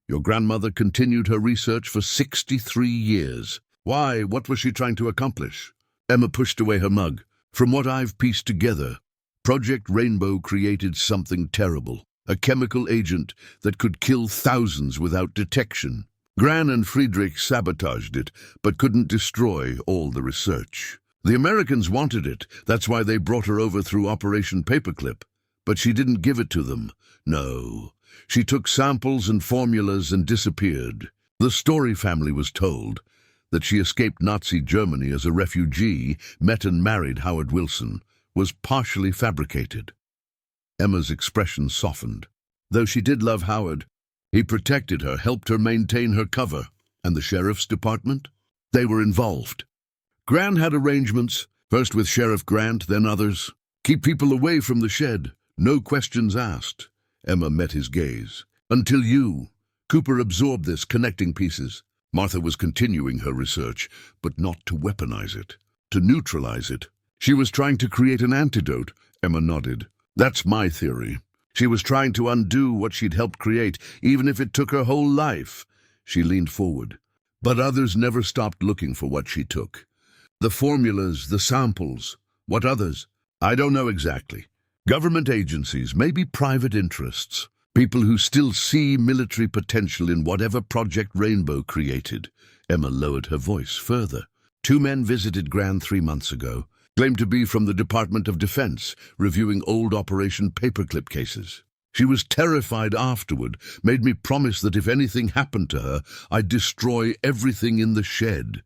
Your grandmother continued her research for 63 years. Why? What was she trying to accomplish? Emma pushed away her mug. From what I've pieced together, Project Rainbow created something terrible. A chemical agent that could kill thousands without detection. Gran and Friedrich sabotaged it, but couldn't destroy all the research. The Americans wanted it, that's why they brought her over through Operation Paperclip. But she didn't give it to them. No. She took samples and formulas and disappeared. The Story family was told that she escaped Nazi Germany as a refugee, met and married Howard Wilson, was partially fabricated. Emma's expression softened. Though she did love Howard, he protected her, helped her maintain her cover. And the sheriff's department? They were involved. Gran had arrangements, first with Sheriff Grant, then others. Keep people away from the shed, no questions asked. Emma met his gaze. Until you. Cooper absorbed this, connecting pieces. Martha was continuing her research, but not to weaponize it, to neutralize it. She was trying to create an antidote. Emma nodded. That's my theory. She was trying to undo what she'd helped create, even if it took her whole life. She leaned forward. But others never stopped looking for what she took. The formulas, the samples. What others? I don't know exactly. Government agencies, maybe private interests. People who still see military potential in whatever Project Rainbow created. Emma lowered her voice further. 2 men visited Gran 3 months ago. Claimed to be from the Department of Defense, reviewing old Operation Paperclip cases. She was terrified afterward, made me promise that if anything happened to her, I'd destroy everything in the shed.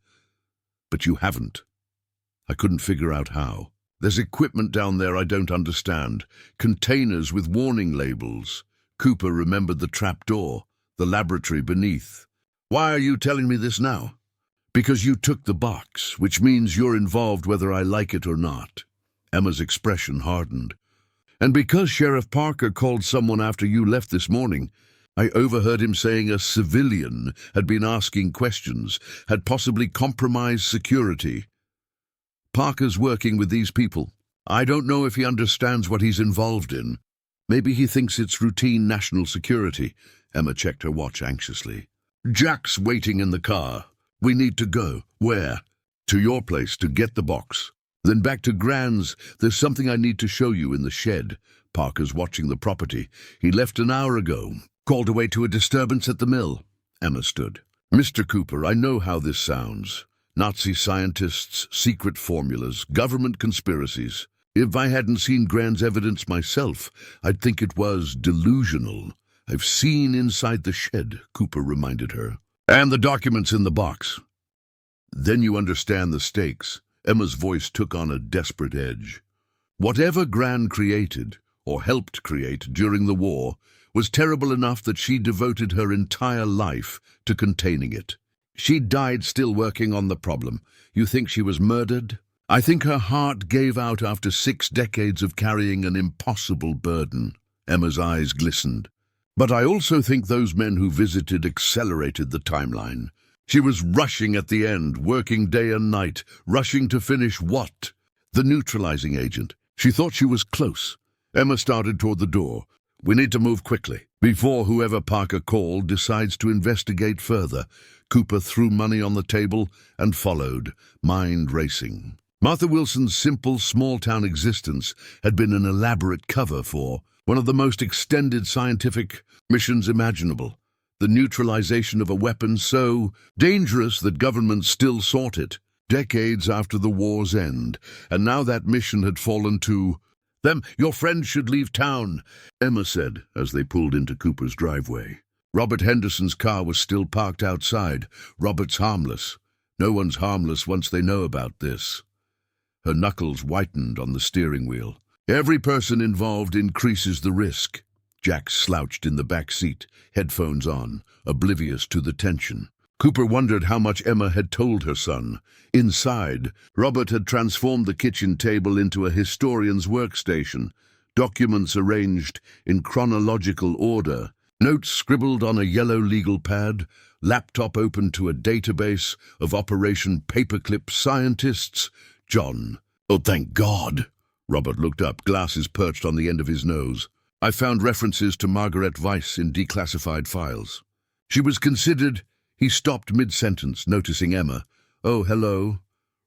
But you haven't. I couldn't figure out how. There's equipment down there I don't understand. Containers with warning labels. Cooper remembered the trapdoor, the laboratory beneath. Why are you telling me this now? Because you took the box, which means you're involved whether I like it or not. Emma's expression hardened. And because Sheriff Parker called someone after you left this morning, I overheard him saying a civilian had been asking questions, had possibly compromised security. Parker's working with these people. I don't know if he understands what he's involved in. Maybe he thinks it's routine national security. Emma checked her watch anxiously. Jack's waiting in the car. We need to go. Where? To your place to get the box. Then back to Gran's. There's something I need to show you in the shed. Parker's watching the property. He left an hour ago. Called away to a disturbance at the mill. Emma stood. Mr. Cooper, I know how this sounds. Nazi scientists, secret formulas, government conspiracies. If I hadn't seen Gran's evidence myself, I'd think it was delusional. I've seen inside the shed, Cooper reminded her. And the documents in the box. Then you understand the stakes. Emma's voice took on a desperate edge. Whatever Gran created, or helped create during the war, was terrible enough that she devoted her entire life to containing it. She died still working on the problem. You think she was murdered? I think her heart gave out after 6 decades of carrying an impossible burden. Emma's eyes glistened. But I also think those men who visited accelerated the timeline. She was rushing at the end, working day and night, rushing to finish what? The neutralizing agent. She thought she was close. Emma started toward the door. We need to move quickly, before whoever Parker called decides to investigate further. Cooper threw money on the table and followed, mind racing. Martha Wilson's simple, small-town existence had been an elaborate cover for one of the most extended scientific missions imaginable, the neutralization of a weapon so dangerous that governments still sought it, decades after the war's end, and now that mission had fallen to them. Your friends should leave town, Emma said as they pulled into Cooper's driveway. Robert Henderson's car was still parked outside. Robert's harmless. No one's harmless once they know about this. Her knuckles whitened on the steering wheel. Every person involved increases the risk. Jack slouched in the back seat, headphones on, oblivious to the tension. Cooper wondered how much Emma had told her son. Inside, Robert had transformed the kitchen table into a historian's workstation, documents arranged in chronological order, notes scribbled on a yellow legal pad, laptop open to a database of Operation Paperclip scientists. John. Oh, thank God. Robert looked up, glasses perched on the end of his nose. I found references to Margaret Weiss in declassified files. She was considered... He stopped mid-sentence, noticing Emma. Oh, hello.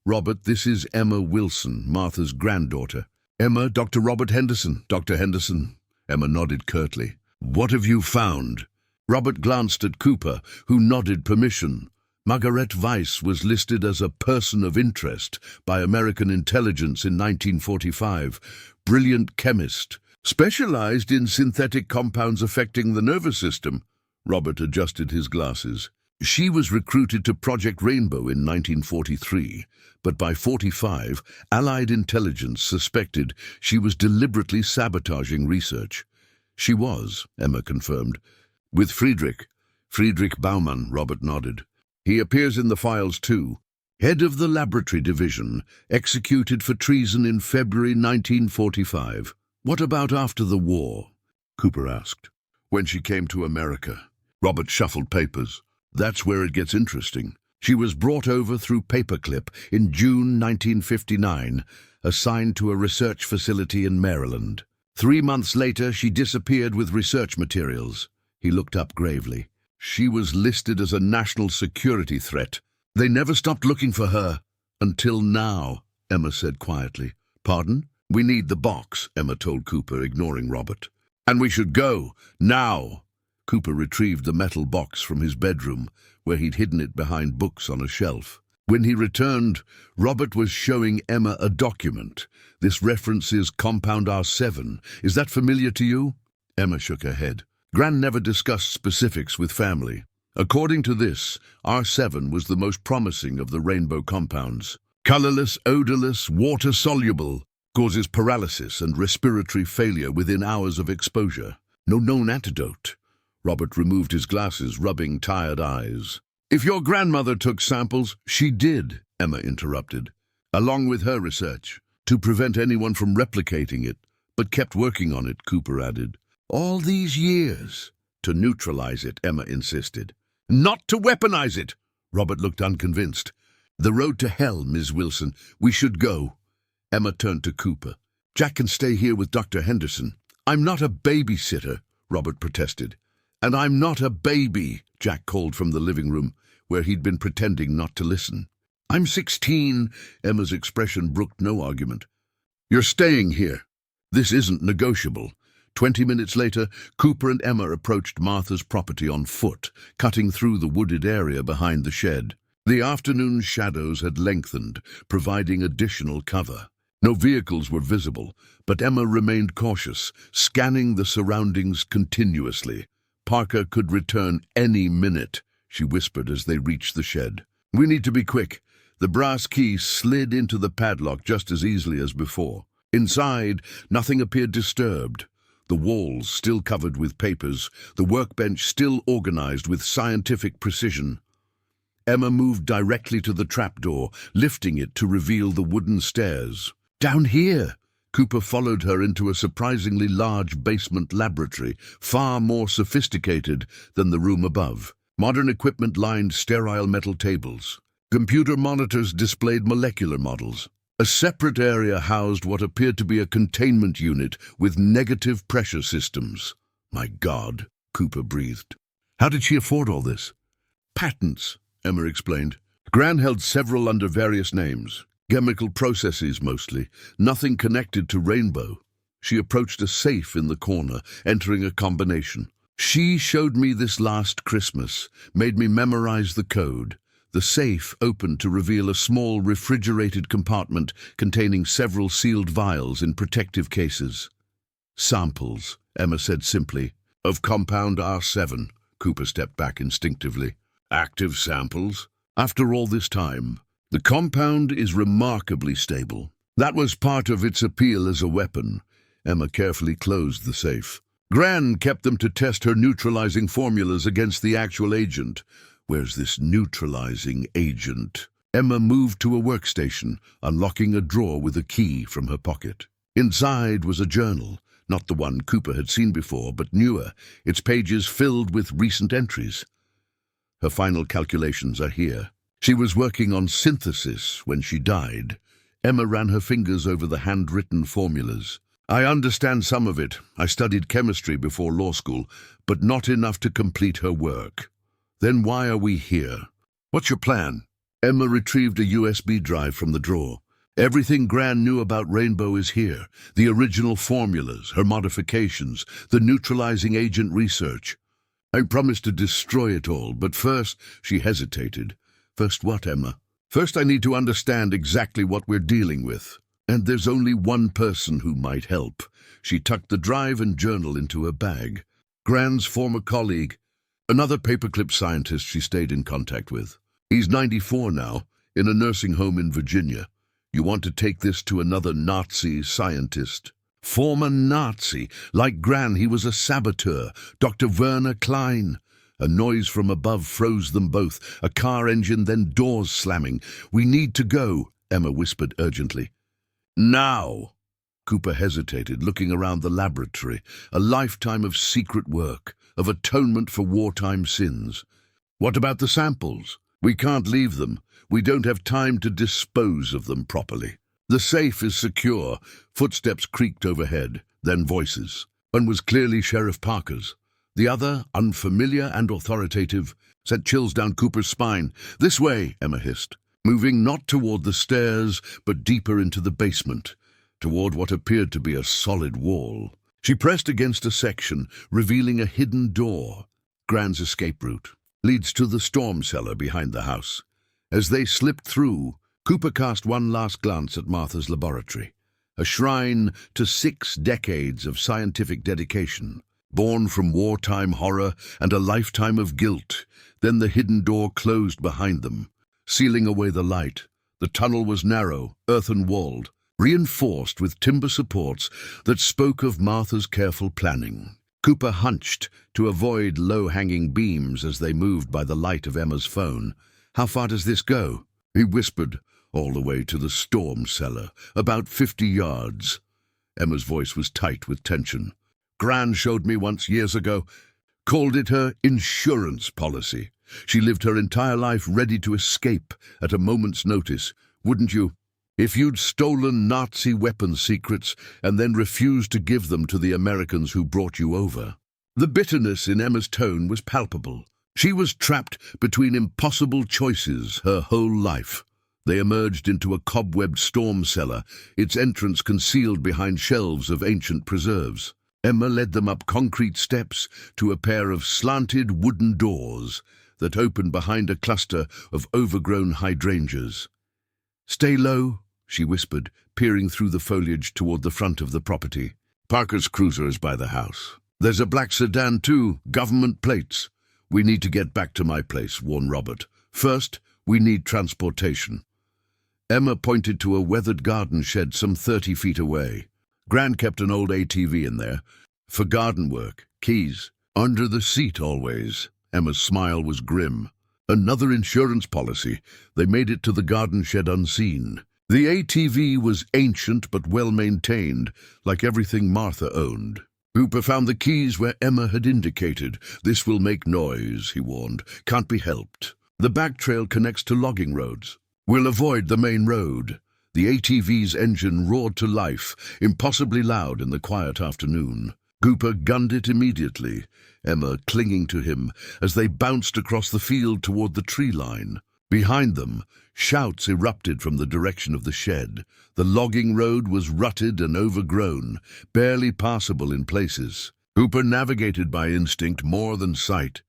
Robert, this is Emma Wilson, Martha's granddaughter. Emma, Dr. Robert Henderson. Dr. Henderson. Emma nodded curtly. What have you found? Robert glanced at Cooper, who nodded permission. Margaret Weiss was listed as a person of interest by American intelligence in 1945. Brilliant chemist. Specialized in synthetic compounds affecting the nervous system. Robert adjusted his glasses. She was recruited to Project Rainbow in 1943, but by 45, Allied intelligence suspected she was deliberately sabotaging research. She was, Emma confirmed. With Friedrich Baumann, Robert nodded. He appears in the files too. Head of the laboratory division, executed for treason in February 1945. What about after the war? Cooper asked. When she came to America. Robert shuffled papers. That's where it gets interesting. She was brought over through paperclip in June 1959, assigned to a research facility in Maryland. 3 months later, she disappeared with research materials. He looked up gravely. She was listed as a national security threat. They never stopped looking for her. Until now, Emma said quietly. Pardon? We need the box, Emma told Cooper, ignoring Robert. And we should go, now. Cooper retrieved the metal box from his bedroom, where he'd hidden it behind books on a shelf. When he returned, Robert was showing Emma a document. This references Compound R7. Is that familiar to you? Emma shook her head. Gran never discussed specifics with family. According to this, R7 was the most promising of the rainbow compounds. Colorless, odorless, water-soluble, causes paralysis and respiratory failure within hours of exposure. No known antidote. Robert removed his glasses, rubbing tired eyes. If your grandmother took samples, she did, Emma interrupted, along with her research, to prevent anyone from replicating it, but kept working on it, Cooper added. All these years. To neutralize it, Emma insisted. Not to weaponize it. Robert looked unconvinced. The road to hell, Ms. Wilson. We should go. Emma turned to Cooper. Jack can stay here with Dr. Henderson. I'm not a babysitter, Robert protested. And I'm not a baby, Jack called from the living room, where he'd been pretending not to listen. I'm 16, Emma's expression brooked no argument. You're staying here. This isn't negotiable. 20 minutes later, Cooper and Emma approached Martha's property on foot, cutting through the wooded area behind the shed. The afternoon shadows had lengthened, providing additional cover. No vehicles were visible, but Emma remained cautious, scanning the surroundings continuously. Parker could return any minute, she whispered as they reached the shed. We need to be quick. The brass key slid into the padlock just as easily as before. Inside, nothing appeared disturbed. The walls still covered with papers, the workbench still organized with scientific precision. Emma moved directly to the trapdoor, lifting it to reveal the wooden stairs. Down here! Cooper followed her into a surprisingly large basement laboratory, far more sophisticated than the room above. Modern equipment lined sterile metal tables. Computer monitors displayed molecular models. A separate area housed what appeared to be a containment unit with negative pressure systems. My God, Cooper breathed. How did she afford all this? Patents, Emma explained. Gran held several under various names. Chemical processes mostly, nothing connected to Rainbow. She approached a safe in the corner, entering a combination. She showed me this last Christmas, made me memorize the code. The safe opened to reveal a small refrigerated compartment containing several sealed vials in protective cases. Samples, Emma said simply. Of compound R7, Cooper stepped back instinctively. Active samples? After all this time, the compound is remarkably stable. That was part of its appeal as a weapon. Emma carefully closed the safe. Gran kept them to test her neutralizing formulas against the actual agent. Where's this neutralizing agent? Emma moved to a workstation, unlocking a drawer with a key from her pocket. Inside was a journal, not the one Cooper had seen before, but newer, its pages filled with recent entries. Her final calculations are here. She was working on synthesis when she died. Emma ran her fingers over the handwritten formulas. I understand some of it. I studied chemistry before law school, but not enough to complete her work. Then why are we here? What's your plan? Emma retrieved a USB drive from the drawer. Everything Gran knew about Rainbow is here. The original formulas, her modifications, the neutralizing agent research. I promised to destroy it all, but first, she hesitated. First what, Emma? First I need to understand exactly what we're dealing with. And there's only one person who might help. She tucked the drive and journal into her bag. Gran's former colleague, another paperclip scientist she stayed in contact with. He's 94 now, in a nursing home in Virginia. You want to take this to another Nazi scientist. Former Nazi. Like Gran, he was a saboteur. Dr. Werner Klein. A noise from above froze them both. A car engine, then doors slamming. We need to go, Emma whispered urgently. Now! Cooper hesitated, looking around the laboratory. A lifetime of secret work, of atonement for wartime sins. What about the samples? We can't leave them. We don't have time to dispose of them properly. The safe is secure. Footsteps creaked overhead, then voices. One was clearly Sheriff Parker's. The other, unfamiliar and authoritative, sent chills down Cooper's spine. This way, Emma hissed, moving not toward the stairs, but deeper into the basement, toward what appeared to be a solid wall. She pressed against a section, revealing a hidden door. Gran's escape route leads to the storm cellar behind the house. As they slipped through, Cooper cast one last glance at Martha's laboratory, a shrine to 6 decades of scientific dedication, born from wartime horror and a lifetime of guilt. Then the hidden door closed behind them, sealing away the light. The tunnel was narrow, earthen-walled, reinforced with timber supports that spoke of Martha's careful planning. Cooper hunched to avoid low-hanging beams as they moved by the light of Emma's phone. How far does this go? He whispered. All the way to the storm cellar, about 50 yards. Emma's voice was tight with tension. Gran showed me once years ago, called it her insurance policy. She lived her entire life ready to escape at a moment's notice. Wouldn't you? If you'd stolen Nazi weapons secrets and then refused to give them to the Americans who brought you over. The bitterness in Emma's tone was palpable. She was trapped between impossible choices her whole life. They emerged into a cobwebbed storm cellar, its entrance concealed behind shelves of ancient preserves. Emma led them up concrete steps to a pair of slanted wooden doors that opened behind a cluster of overgrown hydrangeas. "Stay low," she whispered, peering through the foliage toward the front of the property. "Parker's cruiser is by the house. There's a black sedan too, government plates. We need to get back to my place," warned Robert. "First, we need transportation." Emma pointed to a weathered garden shed some 30 feet away. Gran kept an old ATV in there. For garden work, keys. Under the seat always. Emma's smile was grim. Another insurance policy. They made it to the garden shed unseen. The ATV was ancient but well-maintained, like everything Martha owned. Cooper found the keys where Emma had indicated. "This will make noise," he warned. "Can't be helped. The back trail connects to logging roads. We'll avoid the main road." The ATV's engine roared to life, impossibly loud in the quiet afternoon. Cooper gunned it immediately, Emma clinging to him as they bounced across the field toward the tree line. Behind them, shouts erupted from the direction of the shed. The logging road was rutted and overgrown, barely passable in places. Cooper navigated by instinct more than sight.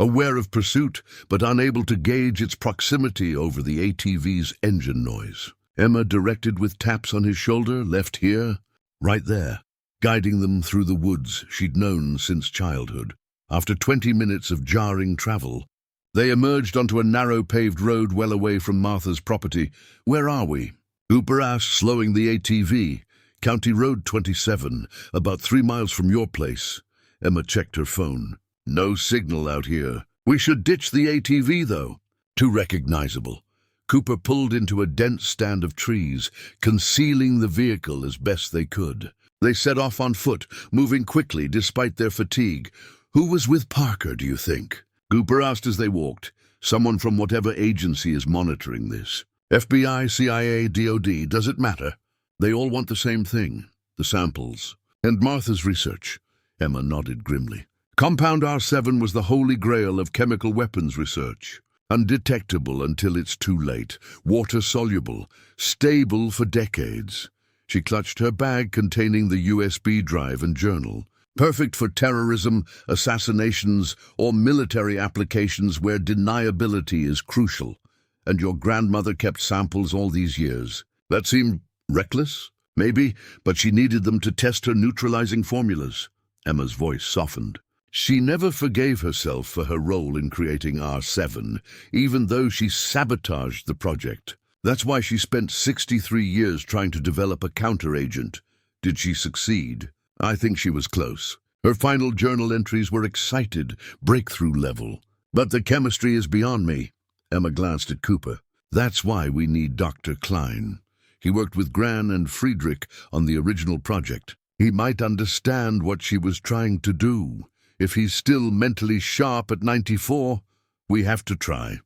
Aware of pursuit, but unable to gauge its proximity over the ATV's engine noise. Emma directed with taps on his shoulder, "Left here, right there," guiding them through the woods she'd known since childhood. After 20 minutes of jarring travel, they emerged onto a narrow paved road well away from Martha's property. "Where are we?" Cooper asked, slowing the ATV. "County Road 27, about 3 miles from your place." Emma checked her phone. "No signal out here. We should ditch the ATV, though." Too recognizable. Cooper pulled into a dense stand of trees, concealing the vehicle as best they could. They set off on foot, moving quickly despite their fatigue. "Who was with Parker, do you think?" Cooper asked as they walked. "Someone from whatever agency is monitoring this. FBI, CIA, DOD, does it matter? They all want the same thing, the samples. And Martha's research." Emma nodded grimly. "Compound R7 was the holy grail of chemical weapons research. undetectable until it's too late, water-soluble, stable for decades. She clutched her bag containing the USB drive and journal, perfect for terrorism, assassinations, or military applications where deniability is crucial. And your grandmother kept samples all these years. That seemed reckless? Maybe, but she needed them to test her neutralizing formulas. Emma's voice softened. She never forgave herself for her role in creating R7, even though she sabotaged the project. That's why she spent 63 years trying to develop a counteragent. Did she succeed? I think she was close. Her final journal entries were excited, breakthrough level. But the chemistry is beyond me. Emma glanced at Cooper. That's why we need Dr. Klein. He worked with Gran and Friedrich on the original project. He might understand what she was trying to do. If he's still mentally sharp at 94, we have to try.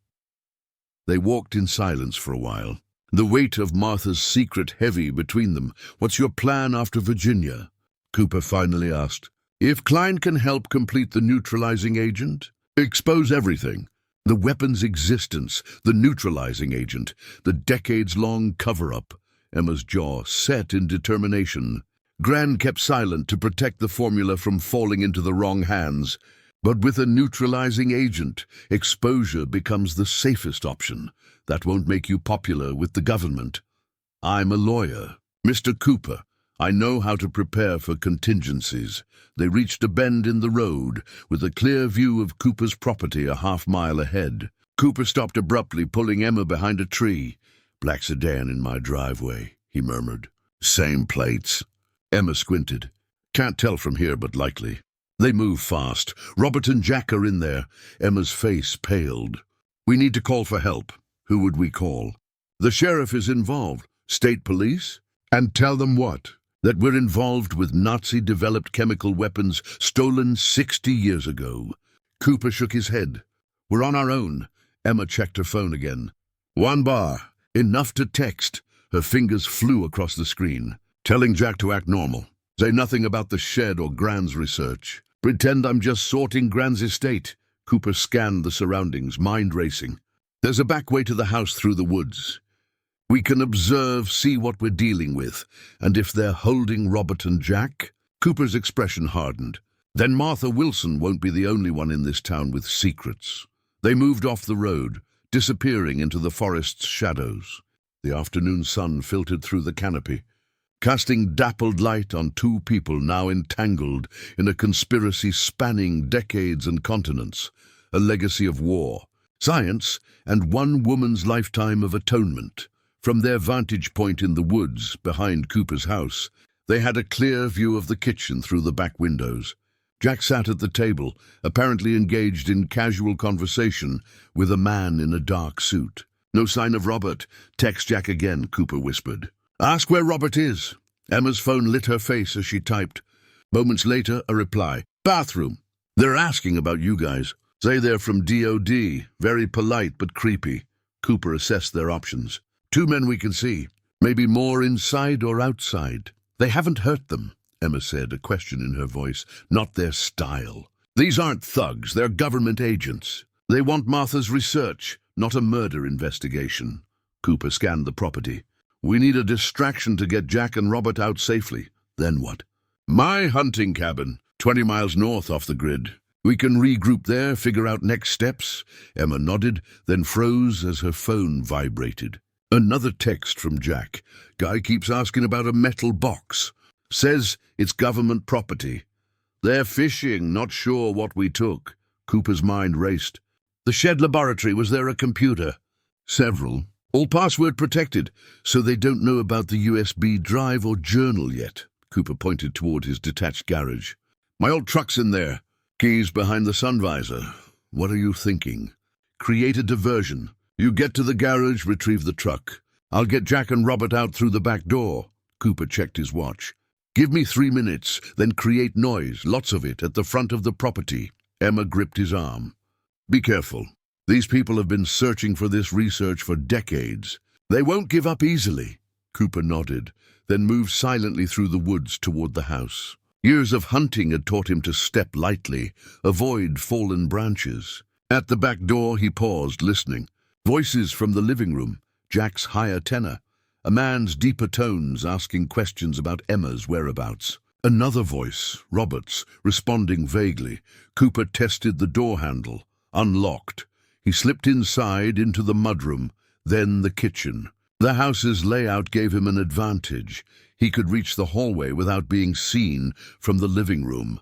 They walked in silence for a while, the weight of Martha's secret heavy between them. What's your plan after Virginia? Cooper finally asked. If Klein can help complete the neutralizing agent, expose everything. The weapon's existence, the neutralizing agent, the decades-long cover-up. Emma's jaw set in determination. Gran kept silent to protect the formula from falling into the wrong hands. But with a neutralizing agent, exposure becomes the safest option. That won't make you popular with the government. I'm a lawyer. Mr. Cooper, I know how to prepare for contingencies. They reached a bend in the road, with a clear view of Cooper's property a half-mile ahead. Cooper stopped abruptly, pulling Emma behind a tree. Black sedan in my driveway, he murmured. Same plates. Emma squinted. Can't tell from here, but likely. They move fast. Robert and Jack are in there. Emma's face paled. We need to call for help. Who would we call? The sheriff is involved. State police? And tell them what? That we're involved with Nazi-developed chemical weapons stolen 60 years ago. Cooper shook his head. We're on our own. Emma checked her phone again. 1 bar. Enough to text. Her fingers flew across the screen. Telling Jack to act normal. Say nothing about the shed or Gran's research. Pretend I'm just sorting Gran's estate. Cooper scanned the surroundings, mind racing. There's a back way to the house through the woods. We can observe, see what we're dealing with, and if they're holding Robert and Jack. Cooper's expression hardened. Then Martha Wilson won't be the only one in this town with secrets. They moved off the road, disappearing into the forest's shadows. The afternoon sun filtered through the canopy, casting dappled light on 2 people now entangled in a conspiracy spanning decades and continents, a legacy of war, science, and 1 woman's lifetime of atonement. From their vantage point in the woods behind Cooper's house, they had a clear view of the kitchen through the back windows. Jack sat at the table, apparently engaged in casual conversation with a man in a dark suit. No sign of Robert. Text Jack again, Cooper whispered. Ask where Robert is. Emma's phone lit her face as she typed. Moments later, a reply. Bathroom. They're asking about you guys. Say they're from DOD. Very polite but creepy. Cooper assessed their options. 2 men we can see. Maybe more inside or outside. They haven't hurt them, Emma said, a question in her voice. Not their style. These aren't thugs. They're government agents. They want Martha's research, not a murder investigation. Cooper scanned the property. We need a distraction to get Jack and Robert out safely. Then what? My hunting cabin, 20 miles north off the grid. We can regroup there, figure out next steps. Emma nodded, then froze as her phone vibrated. Another text from Jack. Guy keeps asking about a metal box. Says it's government property. They're fishing, not sure what we took. Cooper's mind raced. The shed laboratory, was there a computer? Several. All password protected, so they don't know about the USB drive or journal yet. Cooper pointed toward his detached garage. My old truck's in there. Keys behind the sun visor. What are you thinking? Create a diversion. You get to the garage, retrieve the truck. I'll get Jack and Robert out through the back door. Cooper checked his watch. Give me 3 minutes, then create noise, lots of it, at the front of the property. Emma gripped his arm. Be careful. These people have been searching for this research for decades. They won't give up easily. Cooper nodded, then moved silently through the woods toward the house. Years of hunting had taught him to step lightly, avoid fallen branches. At the back door, he paused, listening. Voices from the living room, Jack's higher tenor. A man's deeper tones asking questions about Emma's whereabouts. Another voice, Robert's, responding vaguely. Cooper tested the door handle. Unlocked. He slipped inside into the mudroom, then the kitchen. The house's layout gave him an advantage. He could reach the hallway without being seen from the living room.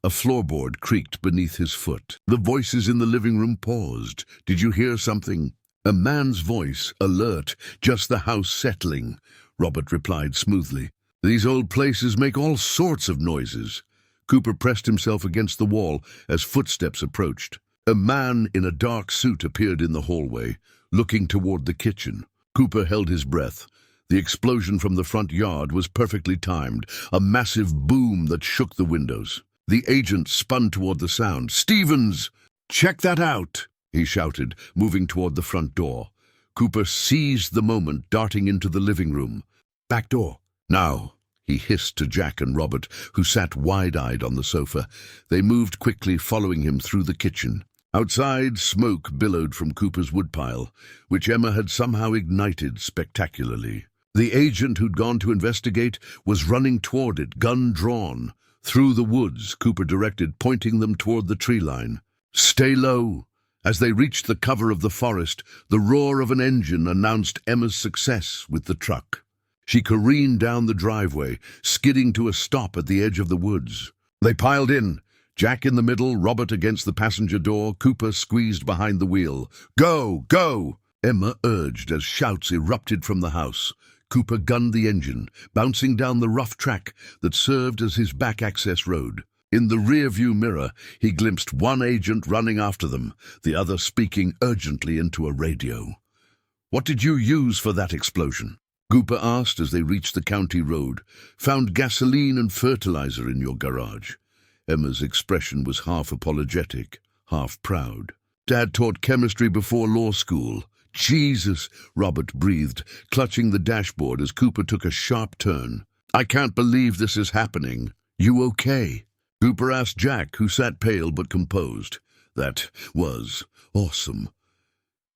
A floorboard creaked beneath his foot. The voices in the living room paused. Did you hear something? A man's voice, alert, just the house settling. Robert replied smoothly. These old places make all sorts of noises. Cooper pressed himself against the wall as footsteps approached. A man in a dark suit appeared in the hallway, looking toward the kitchen. Cooper held his breath. The explosion from the front yard was perfectly timed, a massive boom that shook the windows. The agent spun toward the sound. Stevens! Check that out! He shouted, moving toward the front door. Cooper seized the moment, darting into the living room. Back door. Now, he hissed to Jack and Robert, who sat wide-eyed on the sofa. They moved quickly, following him through the kitchen. Outside, smoke billowed from Cooper's woodpile, which Emma had somehow ignited spectacularly. The agent who'd gone to investigate was running toward it, gun drawn. Through the woods, Cooper directed, pointing them toward the tree line. Stay low. As they reached the cover of the forest, the roar of an engine announced Emma's success with the truck. She careened down the driveway, skidding to a stop at the edge of the woods. They piled in, Jack in the middle, Robert against the passenger door, Cooper squeezed behind the wheel. Go! Go! Emma urged as shouts erupted from the house. Cooper gunned the engine, bouncing down the rough track that served as his back access road. In the rear-view mirror, he glimpsed one agent running after them, the other speaking urgently into a radio. What did you use for that explosion? Cooper asked as they reached the county road. Found gasoline and fertilizer in your garage. Emma's expression was half apologetic, half proud. Dad taught chemistry before law school. Jesus, Robert breathed, clutching the dashboard as Cooper took a sharp turn. I can't believe this is happening. You okay? Cooper asked Jack, who sat pale but composed. That was awesome.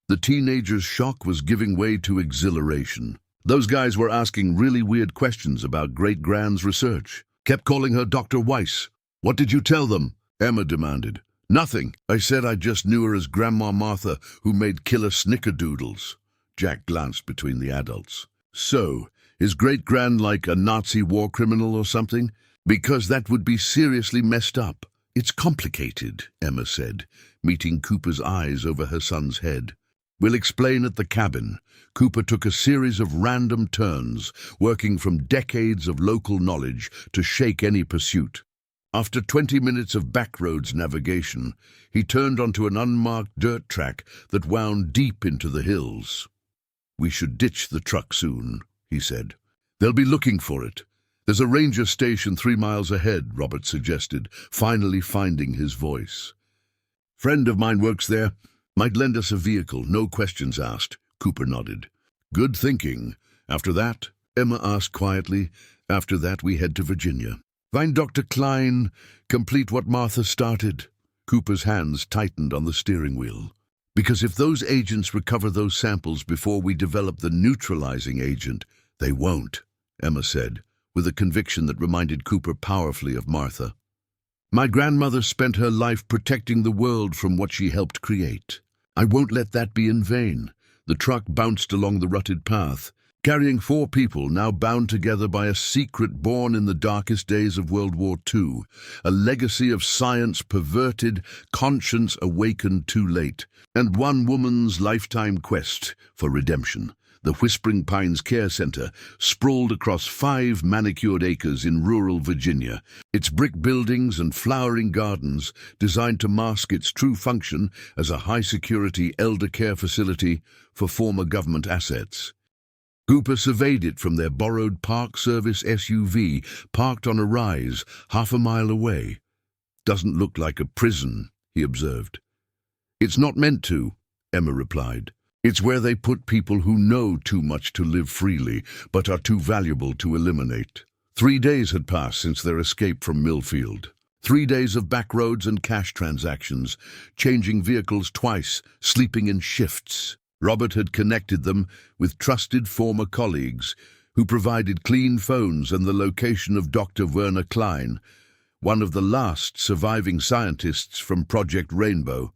The teenager's shock was giving way to exhilaration. Those guys were asking really weird questions about Great-Grand's research. Kept calling her Dr. Weiss. What did you tell them? Emma demanded. Nothing. I said I just knew her as Grandma Martha, who made killer snickerdoodles. Jack glanced between the adults. So, is Great-Grand like a Nazi war criminal or something? Because that would be seriously messed up. It's complicated, Emma said, meeting Cooper's eyes over her son's head. We'll explain at the cabin. Cooper took a series of random turns, working from decades of local knowledge to shake any pursuit. After 20 minutes of backroads navigation, he turned onto an unmarked dirt track that wound deep into the hills. We should ditch the truck soon, he said. They'll be looking for it. There's a ranger station 3 miles ahead, Robert suggested, finally finding his voice. Friend of mine works there. Might lend us a vehicle, no questions asked. Cooper nodded. Good thinking. After that, Emma asked quietly, after that we head to Virginia. Find Dr. Klein, complete what Martha started. Cooper's hands tightened on the steering wheel. Because if those agents recover those samples before we develop the neutralizing agent, they won't, Emma said, with a conviction that reminded Cooper powerfully of Martha. My grandmother spent her life protecting the world from what she helped create. I won't let that be in vain. The truck bounced along the rutted path, carrying 4 people now bound together by a secret born in the darkest days of World War II, a legacy of science perverted, conscience awakened too late, and one woman's lifetime quest for redemption. The Whispering Pines Care Center sprawled across 5 manicured acres in rural Virginia, its brick buildings and flowering gardens designed to mask its true function as a high-security elder care facility for former government assets. Cooper surveyed it from their borrowed Park Service SUV parked on a rise 1/2 mile away. Doesn't look like a prison, he observed. It's not meant to, Emma replied. It's where they put people who know too much to live freely, but are too valuable to eliminate. 3 days had passed since their escape from Millfield. 3 days of back roads and cash transactions, changing vehicles twice, sleeping in shifts. Robert had connected them with trusted former colleagues who provided clean phones and the location of Dr. Werner Klein, one of the last surviving scientists from Project Rainbow.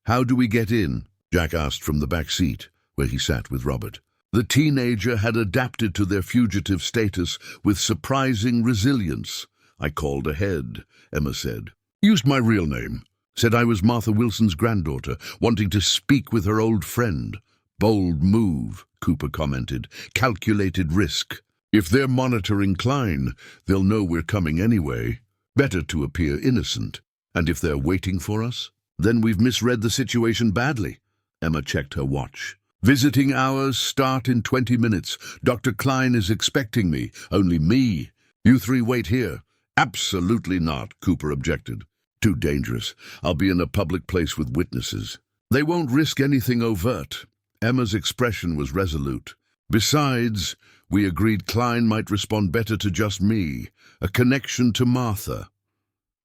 "How do we get in?" Jack asked from the back seat, where he sat with Robert. The teenager had adapted to their fugitive status with surprising resilience. "I called ahead," Emma said. "Used my real name. Said I was Martha Wilson's granddaughter, wanting to speak with her old friend." "Bold move," Cooper commented. "Calculated risk. If they're monitoring Klein, they'll know we're coming anyway. Better to appear innocent. And if they're waiting for us, then we've misread the situation badly." Emma checked her watch. "Visiting hours start in 20 minutes. Dr. Klein is expecting me. Only me. You three wait here." "Absolutely not," Cooper objected. "Too dangerous. I'll be in a public place with witnesses." "They won't risk anything overt." Emma's expression was resolute. "Besides, we agreed Klein might respond better to just me. A connection to Martha."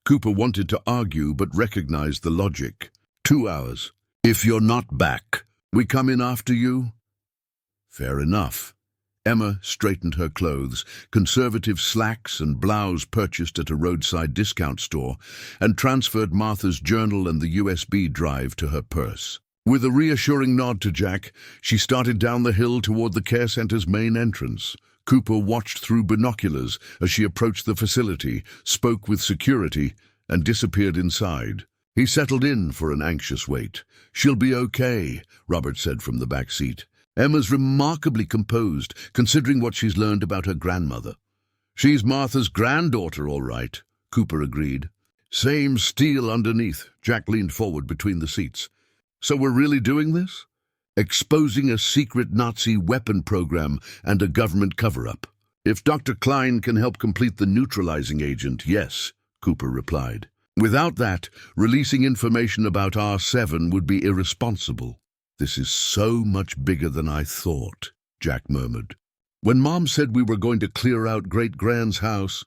Cooper wanted to argue but recognized the logic. 2 hours. "If you're not back, we come in after you?" "Fair enough." Emma straightened her clothes, conservative slacks and blouse purchased at a roadside discount store, and transferred Martha's journal and the USB drive to her purse. With a reassuring nod to Jack, she started down the hill toward the care center's main entrance. Cooper watched through binoculars as she approached the facility, spoke with security, and disappeared inside. He settled in for an anxious wait. "She'll be okay," Robert said from the back seat. "Emma's remarkably composed, considering what she's learned about her grandmother." "She's Martha's granddaughter, all right," Cooper agreed. "Same steel underneath." Jack leaned forward between the seats. "So we're really doing this? Exposing a secret Nazi weapon program and a government cover-up." "If Dr. Klein can help complete the neutralizing agent, yes," Cooper replied. "Without that, releasing information about R7 would be irresponsible." "This is so much bigger than I thought," Jack murmured. "When Mom said we were going to clear out Great-Grand's house,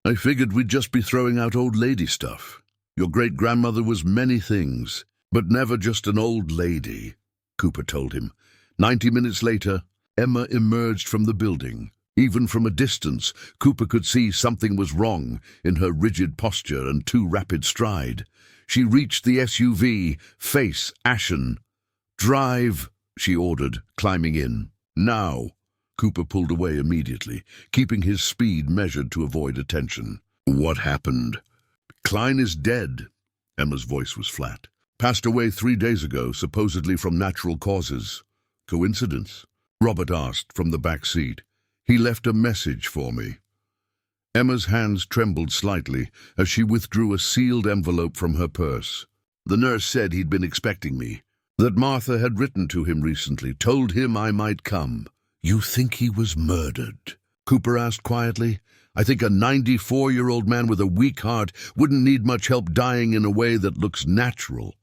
I figured we'd just be throwing out old lady stuff. Your great-grandmother was many things, but never just an old lady," Cooper told him. 90 minutes later, Emma emerged from the building. Even from a distance, Cooper could see something was wrong in her rigid posture and too rapid stride. She reached the SUV, face ashen. "Drive," she ordered, climbing in. "Now." Cooper pulled away immediately, keeping his speed measured to avoid attention. "What happened?" "Klein is dead." Emma's voice was flat. "Passed away 3 days ago, supposedly from natural causes." "Coincidence?" Robert asked from the back seat. "He left a message for me." Emma's hands trembled slightly as she withdrew a sealed envelope from her purse. "The nurse said he'd been expecting me, that Martha had written to him recently, told him I might come." "You think he was murdered?" Cooper asked quietly. "I think a 94-year-old man with a weak heart wouldn't need much help dying in a way that looks natural."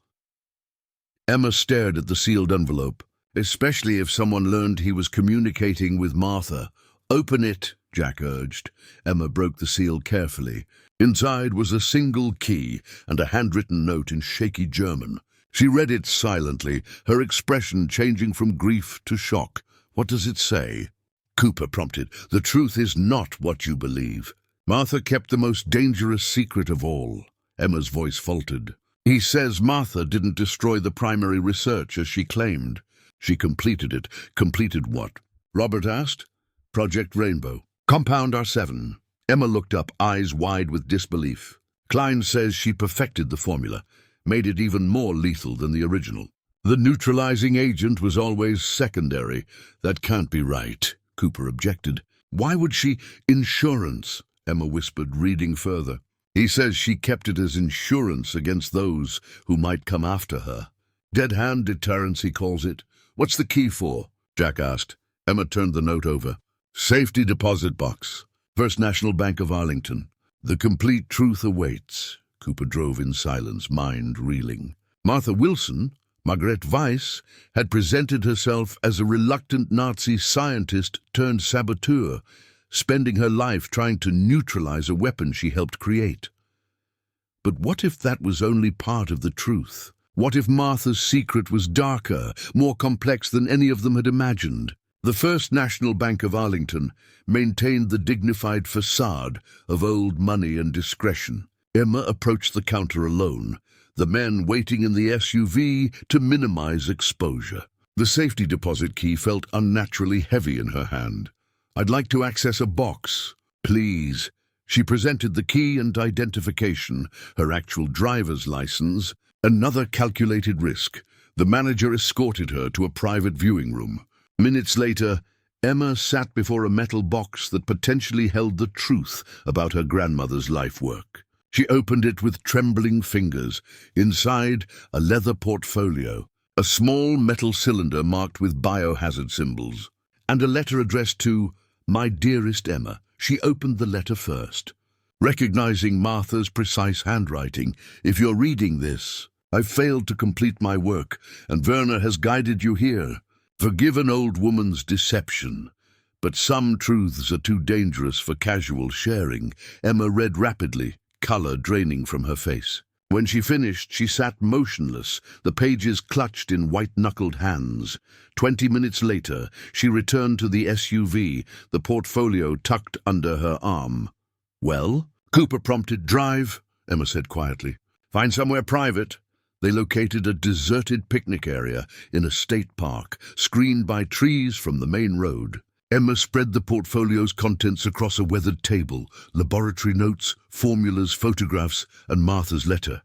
Emma stared at the sealed envelope, especially if someone learned he was communicating with Martha. "Open it," Jack urged. Emma broke the seal carefully. Inside was a single key and a handwritten note in shaky German. She read it silently, her expression changing from grief to shock. "What does it say?" Cooper prompted. "The truth is not what you believe. Martha kept the most dangerous secret of all." Emma's voice faltered. "He says Martha didn't destroy the primary research as she claimed. She completed it." "Completed what?" Robert asked. "Project Rainbow. Compound R7." Emma looked up, eyes wide with disbelief. "Klein says she perfected the formula, made it even more lethal than the original. The neutralizing agent was always secondary. That can't be right," Cooper objected. "Why would she—" "Insurance," Emma whispered, reading further. "He says she kept it as insurance against those who might come after her. Dead-hand deterrence, he calls it." "What's the key for?" Jack asked. Emma turned the note over. "Safety deposit box. First National Bank of Arlington. The complete truth awaits." Cooper drove in silence, mind reeling. Martha Wilson, Margrethe Weiss, had presented herself as a reluctant Nazi scientist turned saboteur, spending her life trying to neutralize a weapon she helped create. But what if that was only part of the truth? What if Martha's secret was darker, more complex than any of them had imagined? The First National Bank of Arlington maintained the dignified facade of old money and discretion. Emma approached the counter alone, the men waiting in the SUV to minimize exposure. The safety deposit key felt unnaturally heavy in her hand. "I'd like to access a box, please." She presented the key and identification, her actual driver's license. Another calculated risk. The manager escorted her to a private viewing room. Minutes later, Emma sat before a metal box that potentially held the truth about her grandmother's life work. She opened it with trembling fingers. Inside, a leather portfolio, a small metal cylinder marked with biohazard symbols, and a letter addressed to "My dearest Emma." She opened the letter first. Recognizing Martha's precise handwriting, "If you're reading this, I've failed to complete my work, and Werner has guided you here. Forgive an old woman's deception, but some truths are too dangerous for casual sharing." Emma read rapidly, color draining from her face. When she finished, she sat motionless, the pages clutched in white-knuckled hands. 20 minutes later, she returned to the SUV, the portfolio tucked under her arm. "Well?" Cooper prompted. "Drive," Emma said quietly. "Find somewhere private." They located a deserted picnic area in a state park, screened by trees from the main road. Emma spread the portfolio's contents across a weathered table, laboratory notes, formulas, photographs, and Martha's letter.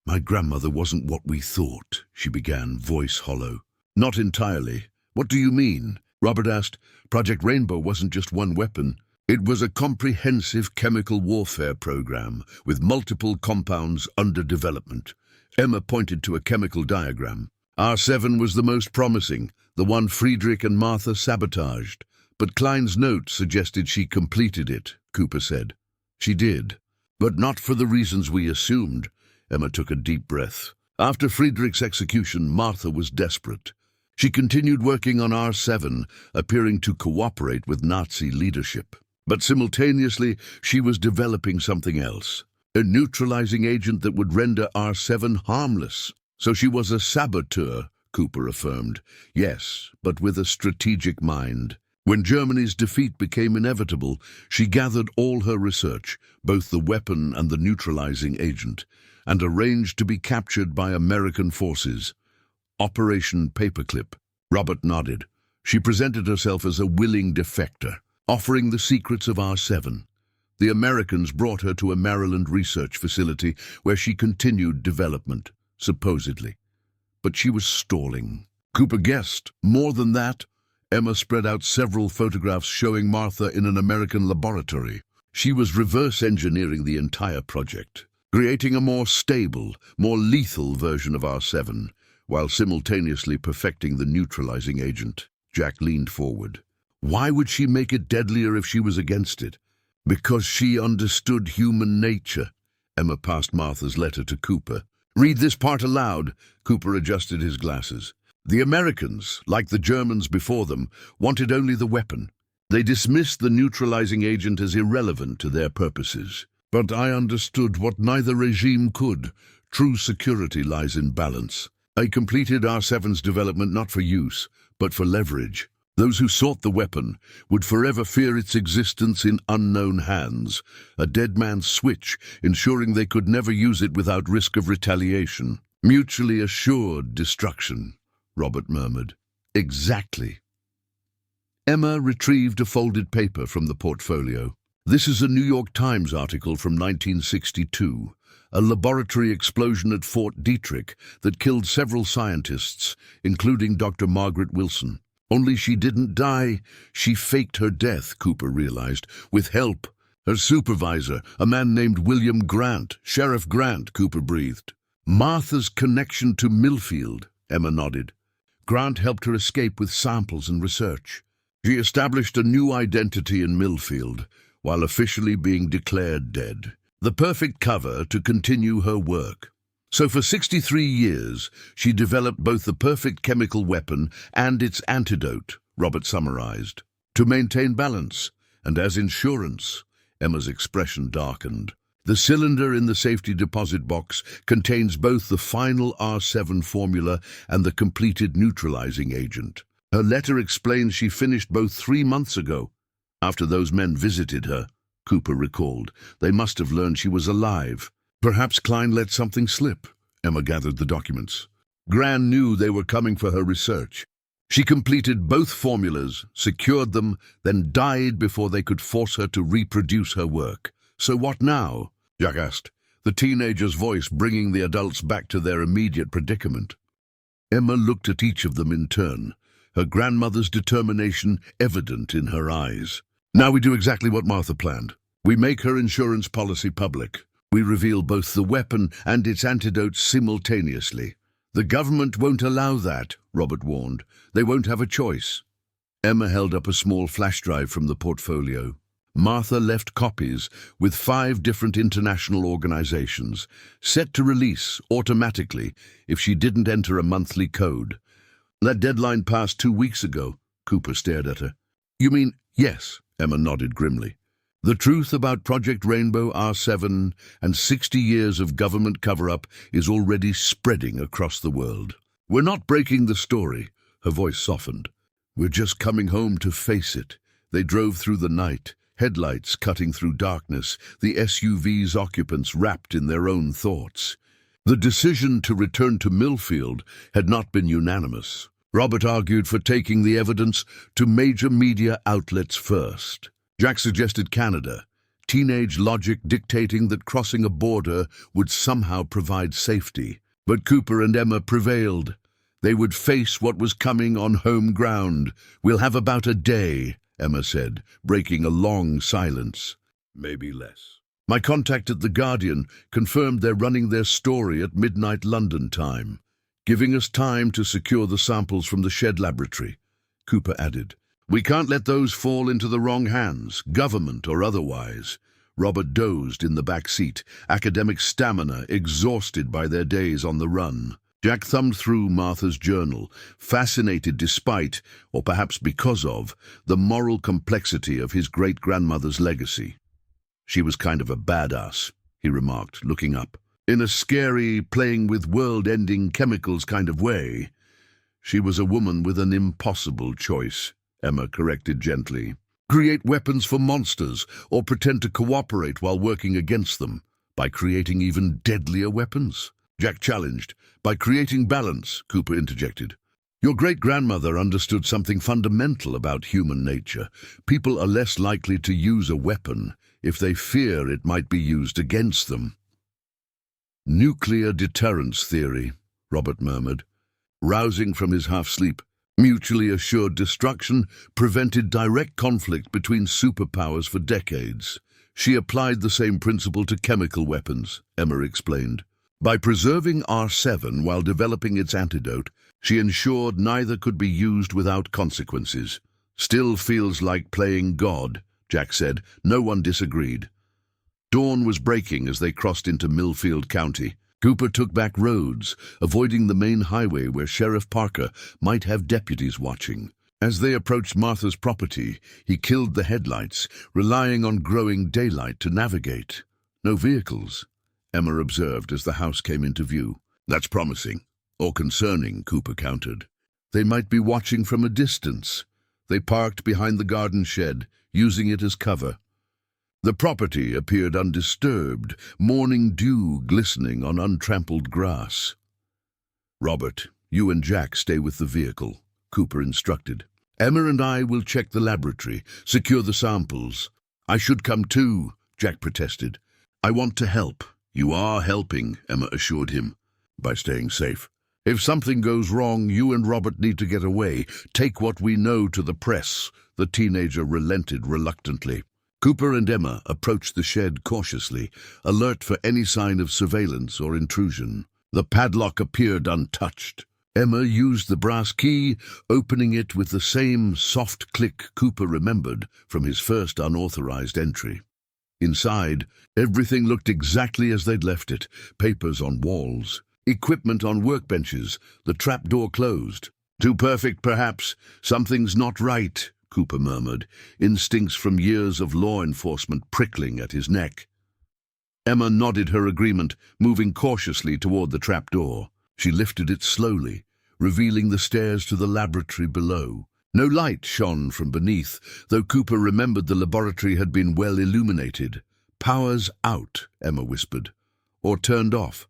"My grandmother wasn't what we thought," she began, voice hollow. "Not entirely. What do you mean?" Robert asked. "Project Rainbow wasn't just one weapon. It was a comprehensive chemical warfare program with multiple compounds under development." Emma pointed to a chemical diagram. "R7 was the most promising, the one Friedrich and Martha sabotaged. But Klein's note suggested she completed it," Cooper said. "She did, but not for the reasons we assumed." Emma took a deep breath. After Friedrich's execution, Martha was desperate. She continued working on R7, appearing to cooperate with Nazi leadership. But simultaneously, she was developing something else, a neutralizing agent that would render R7 harmless. "So she was a saboteur," Cooper affirmed. "Yes, but with a strategic mind. When Germany's defeat became inevitable, she gathered all her research, both the weapon and the neutralizing agent, and arranged to be captured by American forces. Operation Paperclip." Robert nodded. "She presented herself as a willing defector, offering the secrets of R7. The Americans brought her to a Maryland research facility where she continued development, supposedly. But she was stalling." Cooper guessed. More than that, Emma spread out several photographs showing Martha in an American laboratory. She was reverse engineering the entire project, creating a more stable, more lethal version of R7, while simultaneously perfecting the neutralizing agent. Jack leaned forward. "Why would she make it deadlier if she was against it?" "Because she understood human nature." Emma passed Martha's letter to Cooper. "Read this part aloud." Cooper adjusted his glasses. "The Americans, like the Germans before them, wanted only the weapon. They dismissed the neutralizing agent as irrelevant to their purposes. But I understood what neither regime could. True security lies in balance. I completed R7's development not for use, but for leverage. Those who sought the weapon would forever fear its existence in unknown hands, a dead man's switch, ensuring they could never use it without risk of retaliation. Mutually assured destruction," Robert murmured. "Exactly." Emma retrieved a folded paper from the portfolio. "This is a New York Times article from 1962, a laboratory explosion at Fort Detrick that killed several scientists, including Dr. Margaret Wilson. Only she didn't die. She faked her death," Cooper realized, "with help. Her supervisor, a man named William Grant, Sheriff Grant," Cooper breathed. "Martha's connection to Millfield," Emma nodded. "Grant helped her escape with samples and research. She established a new identity in Millfield, while officially being declared dead. The perfect cover to continue her work. So for 63 years, she developed both the perfect chemical weapon and its antidote," Robert summarized, "to maintain balance, and as insurance." Emma's expression darkened. The cylinder in the safety deposit box contains both the final R7 formula and the completed neutralizing agent. Her letter explains she finished both 3 months ago. After those men visited her, Cooper recalled, they must have learned she was alive. Perhaps Klein let something slip. Emma gathered the documents. Gran knew they were coming for her research. She completed both formulas, secured them, then died before they could force her to reproduce her work. So what now? Jack asked, the teenager's voice bringing the adults back to their immediate predicament. Emma looked at each of them in turn, her grandmother's determination evident in her eyes. Now we do exactly what Martha planned. We make her insurance policy public. We reveal both the weapon and its antidote simultaneously. The government won't allow that, Robert warned. They won't have a choice. Emma held up a small flash drive from the portfolio. Martha left copies with 5 different international organizations, set to release automatically if she didn't enter a monthly code. That deadline passed 2 weeks ago. Cooper stared at her. You mean, yes, Emma nodded grimly. The truth about Project Rainbow R7 and 60 years of government cover-up is already spreading across the world. We're not breaking the story, her voice softened. We're just coming home to face it. They drove through the night, headlights cutting through darkness, the SUV's occupants wrapped in their own thoughts. The decision to return to Millfield had not been unanimous. Robert argued for taking the evidence to major media outlets first. Jack suggested Canada, teenage logic dictating that crossing a border would somehow provide safety. But Cooper and Emma prevailed. They would face what was coming on home ground. We'll have about a day, Emma said, breaking a long silence. Maybe less. My contact at The Guardian confirmed they're running their story at midnight London time, giving us time to secure the samples from the Shed laboratory. Cooper added, we can't let those fall into the wrong hands, government or otherwise. Robert dozed in the back seat, academic stamina exhausted by their days on the run. Jack thumbed through Martha's journal, fascinated despite, or perhaps because of, the moral complexity of his great-grandmother's legacy. She was kind of a badass, he remarked, looking up. In a scary, playing with world-ending chemicals kind of way. She was a woman with an impossible choice, Emma corrected gently. Create weapons for monsters, or pretend to cooperate while working against them, by creating even deadlier weapons. Jack challenged. By creating balance, Cooper interjected. Your great-grandmother understood something fundamental about human nature. People are less likely to use a weapon if they fear it might be used against them. Nuclear deterrence theory, Robert murmured. Rousing from his half-sleep, mutually assured destruction prevented direct conflict between superpowers for decades. She applied the same principle to chemical weapons, Emma explained. By preserving R7 while developing its antidote, she ensured neither could be used without consequences. Still feels like playing God, Jack said. No one disagreed. Dawn was breaking as they crossed into Millfield County. Cooper took back roads, avoiding the main highway where Sheriff Parker might have deputies watching. As they approached Martha's property, he killed the headlights, relying on growing daylight to navigate. No vehicles, Emma observed as the house came into view. That's promising, or concerning, Cooper countered. They might be watching from a distance. They parked behind the garden shed, using it as cover. The property appeared undisturbed, morning dew glistening on untrampled grass. Robert, you and Jack stay with the vehicle, Cooper instructed. Emma and I will check the laboratory, secure the samples. I should come too, Jack protested. I want to help. You are helping, Emma assured him, by staying safe. If something goes wrong, you and Robert need to get away. Take what we know to the press, the teenager relented reluctantly. Cooper and Emma approached the shed cautiously, alert for any sign of surveillance or intrusion. The padlock appeared untouched. Emma used the brass key, opening it with the same soft click Cooper remembered from his first unauthorized entry. Inside, everything looked exactly as they'd left it, papers on walls, equipment on workbenches, the trapdoor closed. Too perfect, perhaps. Something's not right, Cooper murmured, instincts from years of law enforcement prickling at his neck. Emma nodded her agreement, moving cautiously toward the trapdoor. She lifted it slowly, revealing the stairs to the laboratory below. No light shone from beneath, though Cooper remembered the laboratory had been well illuminated. "Power's out," Emma whispered. "Or turned off."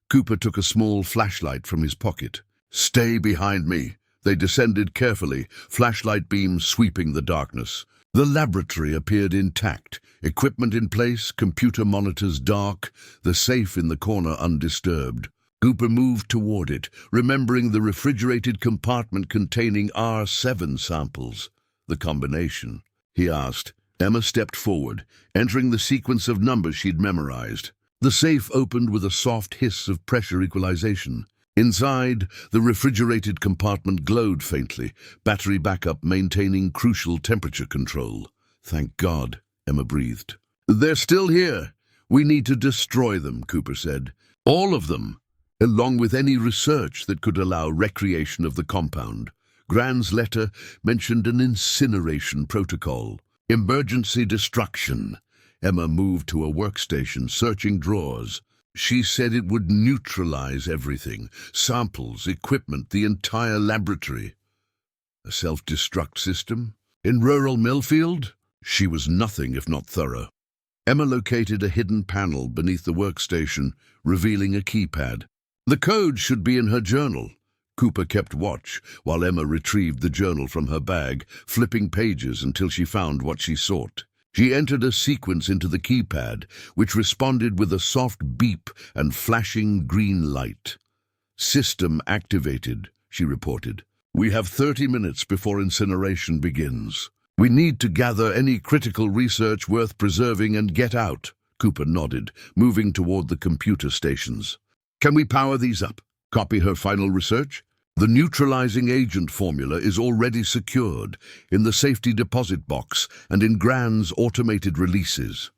Cooper took a small flashlight from his pocket. "Stay behind me." They descended carefully, flashlight beams sweeping the darkness. The laboratory appeared intact, equipment in place, computer monitors dark, the safe in the corner undisturbed. Cooper moved toward it, remembering the refrigerated compartment containing R7 samples. The combination, he asked. Emma stepped forward, entering the sequence of numbers she'd memorized. The safe opened with a soft hiss of pressure equalization. Inside, the refrigerated compartment glowed faintly, battery backup maintaining crucial temperature control. "Thank God," Emma breathed. "They're still here. We need to destroy them," Cooper said. "All of them, along with any research that could allow recreation of the compound." Grant's letter mentioned an incineration protocol. "Emergency destruction." Emma moved to a workstation, searching drawers. She said it would neutralize everything, samples, equipment, the entire laboratory. A self-destruct system? In rural Millfield? She was nothing if not thorough. Emma located a hidden panel beneath the workstation, revealing a keypad. The code should be in her journal. Cooper kept watch, while Emma retrieved the journal from her bag, flipping pages until she found what she sought. She entered a sequence into the keypad, which responded with a soft beep and flashing green light. "System activated," she reported. "We have 30 minutes before incineration begins. We need to gather any critical research worth preserving and get out." Cooper nodded, moving toward the computer stations. "Can we power these up?" Copy her final research? "The neutralizing agent formula is already secured in the safety deposit box and in Grant's automated releases."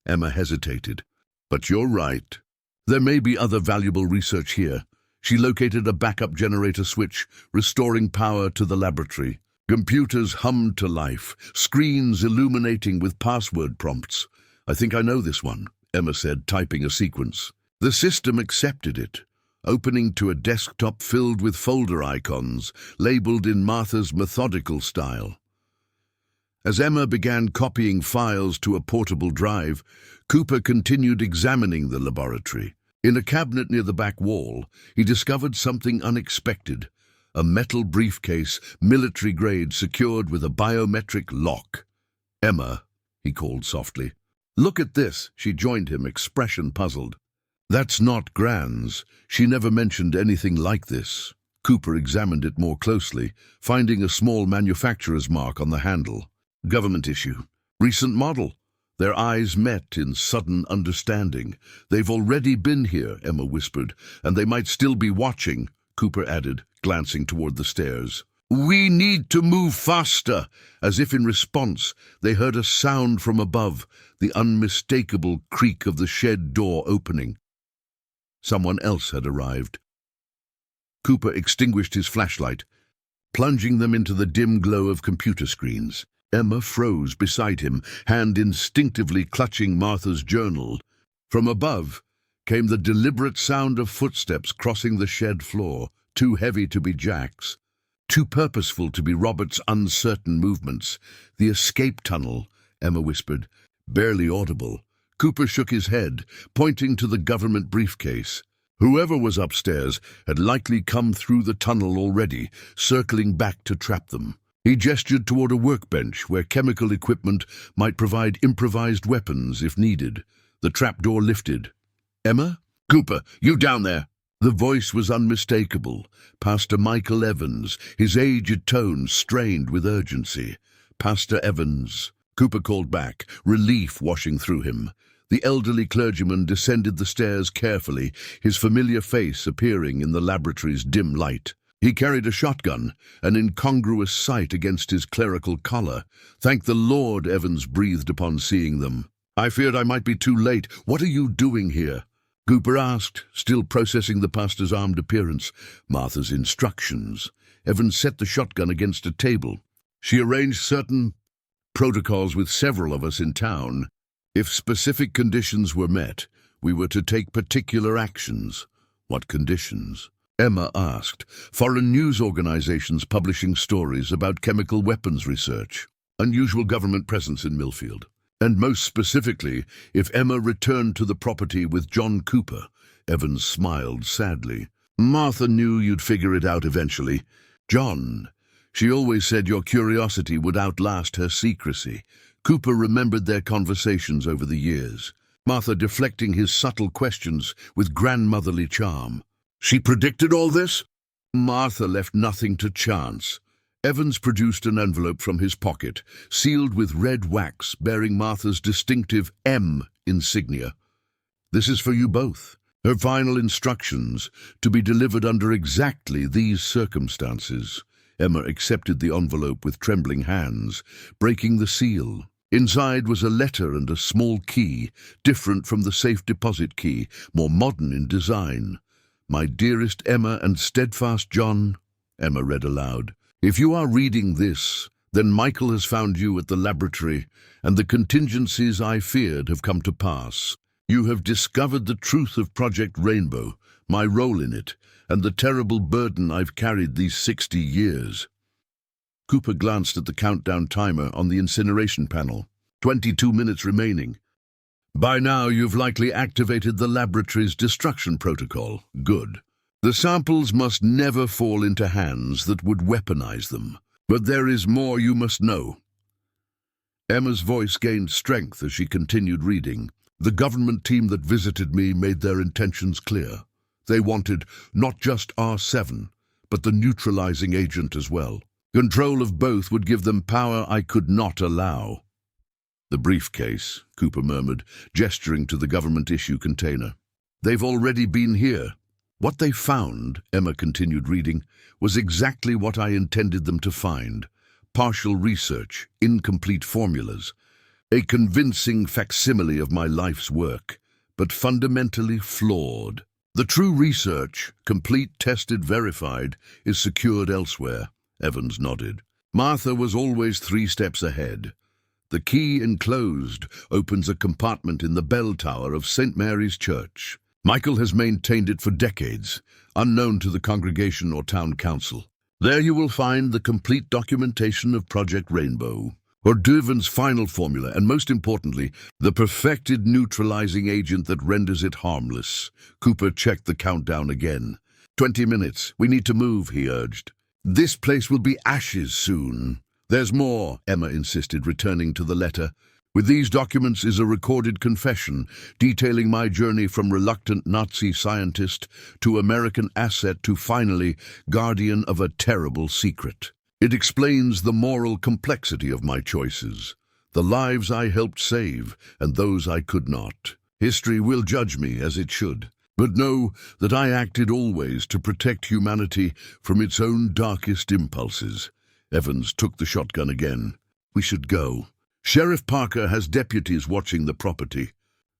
Emma hesitated. "But you're right. There may be other valuable research here." She located a backup generator switch, restoring power to the laboratory. Computers hummed to life, screens illuminating with password prompts. "I think I know this one," Emma said, typing a sequence. The system accepted it, opening to a desktop filled with folder icons, labeled in Martha's methodical style. As Emma began copying files to a portable drive, Cooper continued examining the laboratory. In a cabinet near the back wall, he discovered something unexpected: a metal briefcase, military-grade, secured with a biometric lock. "Emma," he called softly. "Look at this," she joined him, expression puzzled. "That's not Grant's. She never mentioned anything like this." Cooper examined it more closely, finding a small manufacturer's mark on the handle. "Government issue. Recent model." Their eyes met in sudden understanding. "They've already been here," Emma whispered, "and they might still be watching," Cooper added, glancing toward the stairs. "We need to move faster." As if in response, they heard a sound from above, the unmistakable creak of the shed door opening. Someone else had arrived. Cooper extinguished his flashlight, plunging them into the dim glow of computer screens. Emma froze beside him, hand instinctively clutching Martha's journal. From above came the deliberate sound of footsteps crossing the shed floor, too heavy to be Jack's, too purposeful to be Robert's uncertain movements. "The escape tunnel," Emma whispered, barely audible. Cooper shook his head, pointing to the government briefcase. Whoever was upstairs had likely come through the tunnel already, circling back to trap them. He gestured toward a workbench where chemical equipment might provide improvised weapons if needed. The trapdoor lifted. "Emma? Cooper, you down there!" The voice was unmistakable. Pastor Michael Evans, his aged tone strained with urgency. "Pastor Evans," Cooper called back, relief washing through him. The elderly clergyman descended the stairs carefully, his familiar face appearing in the laboratory's dim light. He carried a shotgun, an incongruous sight against his clerical collar. "Thank the Lord," Evans breathed upon seeing them. "I feared I might be too late. What are you doing here?" Cooper asked, still processing the pastor's armed appearance. "Martha's instructions." Evans set the shotgun against a table. "She arranged certain protocols with several of us in town. If specific conditions were met, we were to take particular actions. What conditions? Emma asked. Foreign news organizations publishing stories about chemical weapons research. Unusual government presence in Millfield. And most specifically, if Emma returned to the property with John Cooper. Evans smiled sadly. Martha knew you'd figure it out eventually. John. She always said your curiosity would outlast her secrecy. Cooper remembered their conversations over the years. Martha deflecting his subtle questions with grandmotherly charm. She predicted all this? Martha left nothing to chance. Evans produced an envelope from his pocket, sealed with red wax bearing Martha's distinctive M insignia. This is for you both. Her final instructions, to be delivered under exactly these circumstances. Emma accepted the envelope with trembling hands, breaking the seal. Inside was a letter and a small key, different from the safe deposit key, more modern in design. My dearest Emma and steadfast John, Emma read aloud. If you are reading this, then Michael has found you at the laboratory, and the contingencies I feared have come to pass. You have discovered the truth of Project Rainbow, my role in it, and the terrible burden I've carried these 60 years. Cooper glanced at the countdown timer on the incineration panel. 22 minutes remaining. By now you've likely activated the laboratory's destruction protocol. Good. The samples must never fall into hands that would weaponize them. But there is more you must know. Emma's voice gained strength as she continued reading. The government team that visited me made their intentions clear. They wanted not just R7, but the neutralizing agent as well. Control of both would give them power I could not allow. The briefcase, Cooper murmured, gesturing to the government-issue container. They've already been here. What they found, Emma continued reading, was exactly what I intended them to find. Partial research, incomplete formulas. A convincing facsimile of my life's work, but fundamentally flawed. The true research, complete, tested, verified, is secured elsewhere. Evans nodded. Martha was always 3 steps ahead. The key enclosed opens a compartment in the bell tower of St. Mary's Church. Michael has maintained it for decades, unknown to the congregation or town council. There you will find the complete documentation of Project Rainbow, or Döven's final formula, and most importantly, the perfected neutralizing agent that renders it harmless. Cooper checked the countdown again. 20 minutes. We need to move, he urged. This place will be ashes soon. There's more, Emma insisted, returning to the letter. With these documents is a recorded confession detailing my journey from reluctant Nazi scientist to American asset to finally guardian of a terrible secret. It explains the moral complexity of my choices, the lives I helped save and those I could not. History will judge me as it should. But know that I acted always to protect humanity from its own darkest impulses. Evans took the shotgun again. We should go. Sheriff Parker has deputies watching the property.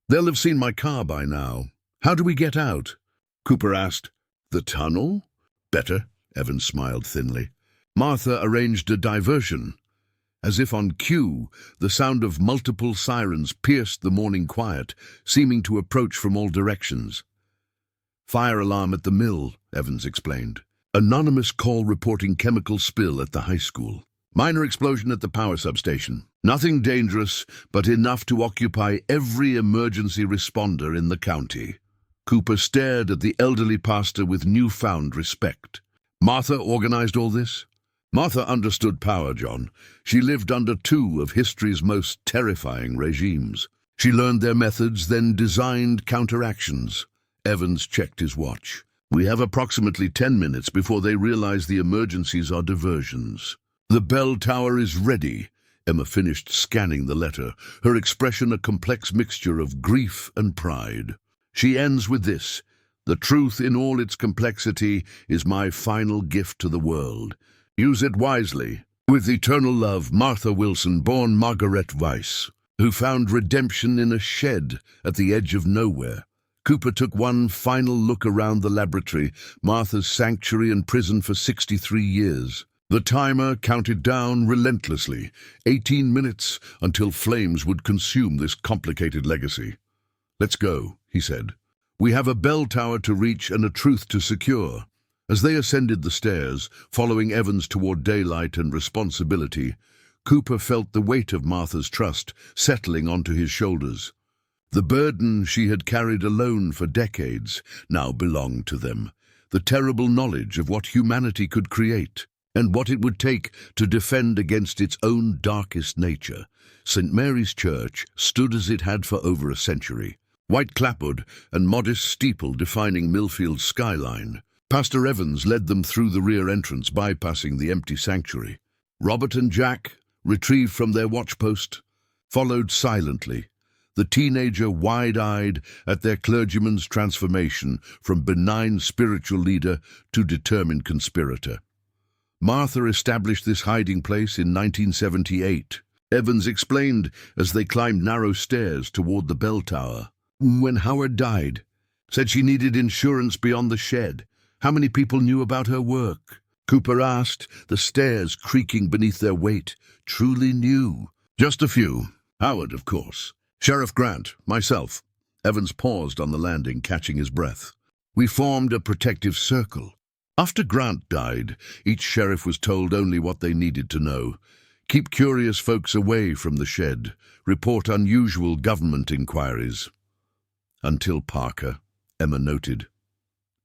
They'll have seen my car by now. How do we get out? Cooper asked. The tunnel? Better, Evans smiled thinly. Martha arranged a diversion. As if on cue, the sound of multiple sirens pierced the morning quiet, seeming to approach from all directions. Fire alarm at the mill, Evans explained. Anonymous call reporting chemical spill at the high school. Minor explosion at the power substation. Nothing dangerous, but enough to occupy every emergency responder in the county. Cooper stared at the elderly pastor with newfound respect. Martha organized all this? Martha understood power, John. She lived under 2 of history's most terrifying regimes. She learned their methods, then designed counteractions. Evans checked his watch. We have approximately 10 minutes before they realize the emergencies are diversions. The bell tower is ready. Emma finished scanning the letter, her expression a complex mixture of grief and pride. She ends with this. The truth in all its complexity is my final gift to the world. Use it wisely. With eternal love, Martha Wilson, born Margaret Weiss, who found redemption in a shed at the edge of nowhere. Cooper took one final look around the laboratory, Martha's sanctuary and prison for 63 years. The timer counted down relentlessly, 18 minutes until flames would consume this complicated legacy. "Let's go," he said. "We have a bell tower to reach and a truth to secure." As they ascended the stairs, following Evans toward daylight and responsibility, Cooper felt the weight of Martha's trust settling onto his shoulders. The burden she had carried alone for decades now belonged to them, the terrible knowledge of what humanity could create, and what it would take to defend against its own darkest nature. St. Mary's Church stood as it had for over a century, white clapboard and modest steeple defining Millfield's skyline. Pastor Evans led them through the rear entrance, bypassing the empty sanctuary. Robert and Jack, retrieved from their watchpost, followed silently, the teenager wide-eyed at their clergyman's transformation from benign spiritual leader to determined conspirator. Martha established this hiding place in 1978. Evans explained as they climbed narrow stairs toward the bell tower. "When Howard died, said she needed insurance beyond the shed. How many people knew about her work?" Cooper asked, the stairs creaking beneath their weight. "Truly knew." "Just a few. Howard, of course. Sheriff Grant, myself." Evans paused on the landing, catching his breath. "We formed a protective circle. After Grant died, each sheriff was told only what they needed to know. Keep curious folks away from the shed. Report unusual government inquiries." "Until Parker," Emma noted.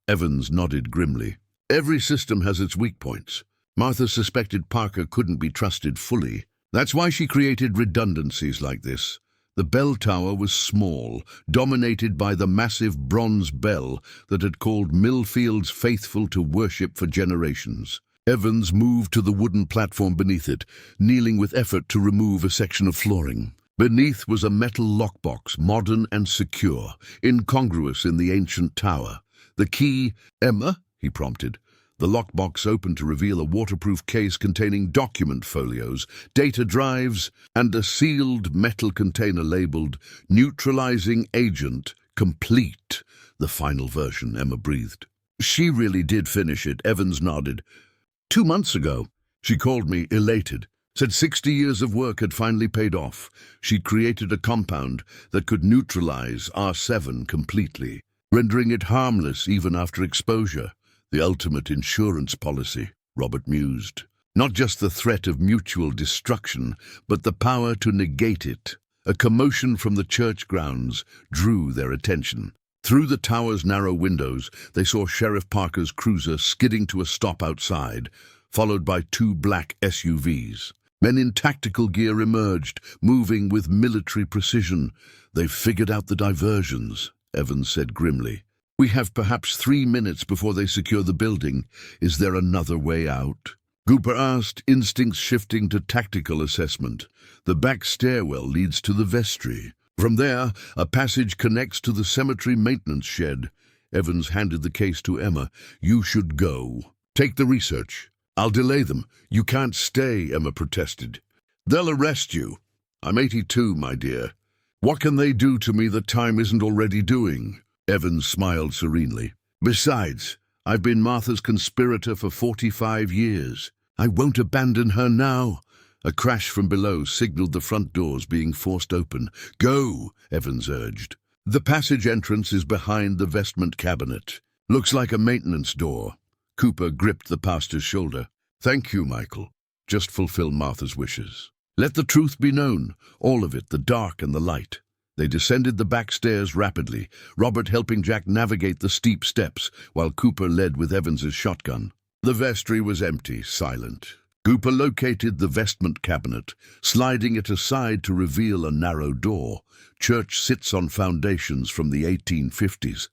Evans nodded grimly. "Every system has its weak points. Martha suspected Parker couldn't be trusted fully. That's why she created redundancies like this. The bell tower was small, dominated by the massive bronze bell that had called Millfield's faithful to worship for generations. Evans moved to the wooden platform beneath it, kneeling with effort to remove a section of flooring. Beneath was a metal lockbox, modern and secure, incongruous in the ancient tower. "The key, Emma?" he prompted. The lockbox opened to reveal a waterproof case containing document folios, data drives, and a sealed metal container labeled "Neutralizing Agent Complete." "The final version," Emma breathed. "She really did finish it," Evans nodded. 2 months ago. She called me, elated. Said 60 years of work had finally paid off. She'd created a compound that could neutralize R7 completely, rendering it harmless even after exposure. "The ultimate insurance policy," Robert mused. "Not just the threat of mutual destruction, but the power to negate it." A commotion from the church grounds drew their attention. Through the tower's narrow windows, they saw Sheriff Parker's cruiser skidding to a stop outside, followed by 2 black SUVs. Men in tactical gear emerged, moving with military precision. "They've figured out the diversions," Evans said grimly. "We have perhaps 3 minutes before they secure the building. Is there another way out?" Cooper asked, instincts shifting to tactical assessment. "The back stairwell leads to the vestry. From there, a passage connects to the cemetery maintenance shed." Evans handed the case to Emma. "You should go. Take the research." "I'll delay them." "You can't stay," Emma protested. "They'll arrest you." "I'm 82, my dear. What can they do to me that time isn't already doing?" Evans smiled serenely. "Besides, I've been Martha's conspirator for 45 years. I won't abandon her now." A crash from below signaled the front doors being forced open. "Go," Evans urged. "The passage entrance is behind the vestment cabinet. Looks like a maintenance door." Cooper gripped the pastor's shoulder. "Thank you, Michael. Just fulfill Martha's wishes. Let the truth be known, all of it, the dark and the light." They descended the back stairs rapidly, Robert helping Jack navigate the steep steps, while Cooper led with Evans's shotgun. The vestry was empty, silent. Cooper located the vestment cabinet, sliding it aside to reveal a narrow door. "Church sits on foundations from the 1850s,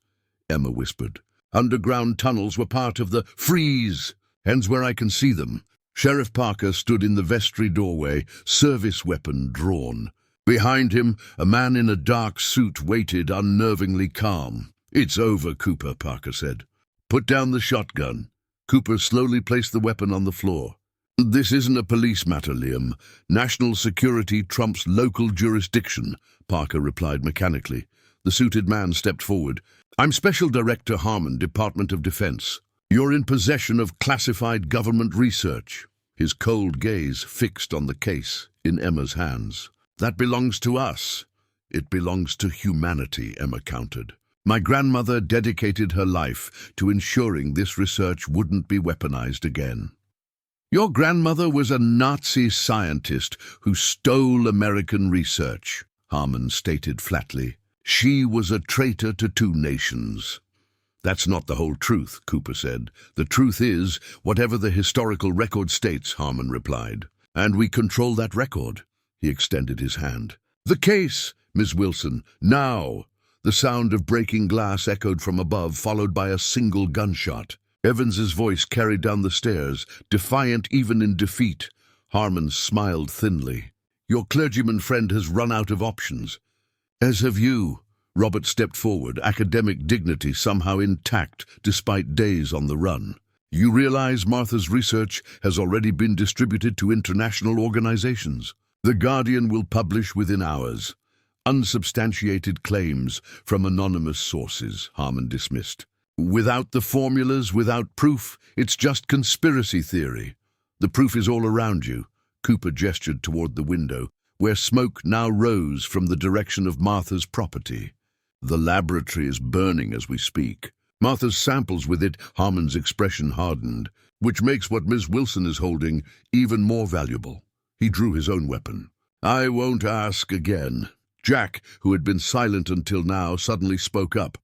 Emma whispered. "Underground tunnels were part of the freeze. Hence where I can see them." Sheriff Parker stood in the vestry doorway, service weapon drawn. Behind him, a man in a dark suit waited, unnervingly calm. "It's over, Cooper," Parker said. "Put down the shotgun." Cooper slowly placed the weapon on the floor. "This isn't a police matter, Liam. National security trumps local jurisdiction," Parker replied mechanically. The suited man stepped forward. "I'm Special Director Harmon, Department of Defense. You're in possession of classified government research." his cold gaze fixed on the case in Emma's hands. "That belongs to us. It belongs to humanity," Emma countered. "My grandmother dedicated her life to ensuring this research wouldn't be weaponized again." "Your grandmother was a Nazi scientist who stole American research," Harmon stated flatly. "She was a traitor to two nations." "That's not the whole truth," Cooper said. "The truth is, whatever the historical record states," Harmon replied. "And we control that record." He extended his hand. "The case, Miss Wilson, now!" The sound of breaking glass echoed from above, followed by a single gunshot. Evans's voice carried down the stairs, defiant even in defeat. Harmon smiled thinly. "Your clergyman friend has run out of options." "As have you." Robert stepped forward, academic dignity somehow intact despite days on the run. "You realize Martha's research has already been distributed to international organizations. The Guardian will publish within hours. Unsubstantiated claims from anonymous sources," Harmon dismissed. "Without the formulas, without proof, it's just conspiracy theory. The proof is all around you." Cooper gestured toward the window, where smoke now rose from the direction of Martha's property. "The laboratory is burning as we speak. Martha's samples with it," Harmon's expression hardened, "which makes what Miss Wilson is holding even more valuable." He drew his own weapon. "I won't ask again." Jack, who had been silent until now, suddenly spoke up.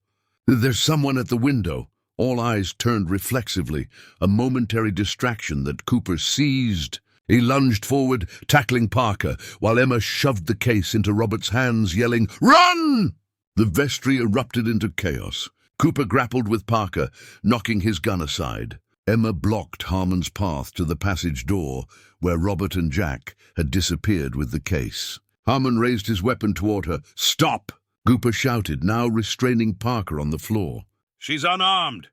"There's someone at the window." All eyes turned reflexively, a momentary distraction that Cooper seized. He lunged forward, tackling Parker, while Emma shoved the case into Robert's hands, yelling, "Run!" The vestry erupted into chaos. Cooper grappled with Parker, knocking his gun aside. Emma blocked Harmon's path to the passage door, where Robert and Jack had disappeared with the case. Harmon raised his weapon toward her. "Stop!" Cooper shouted, now restraining Parker on the floor. "She's unarmed."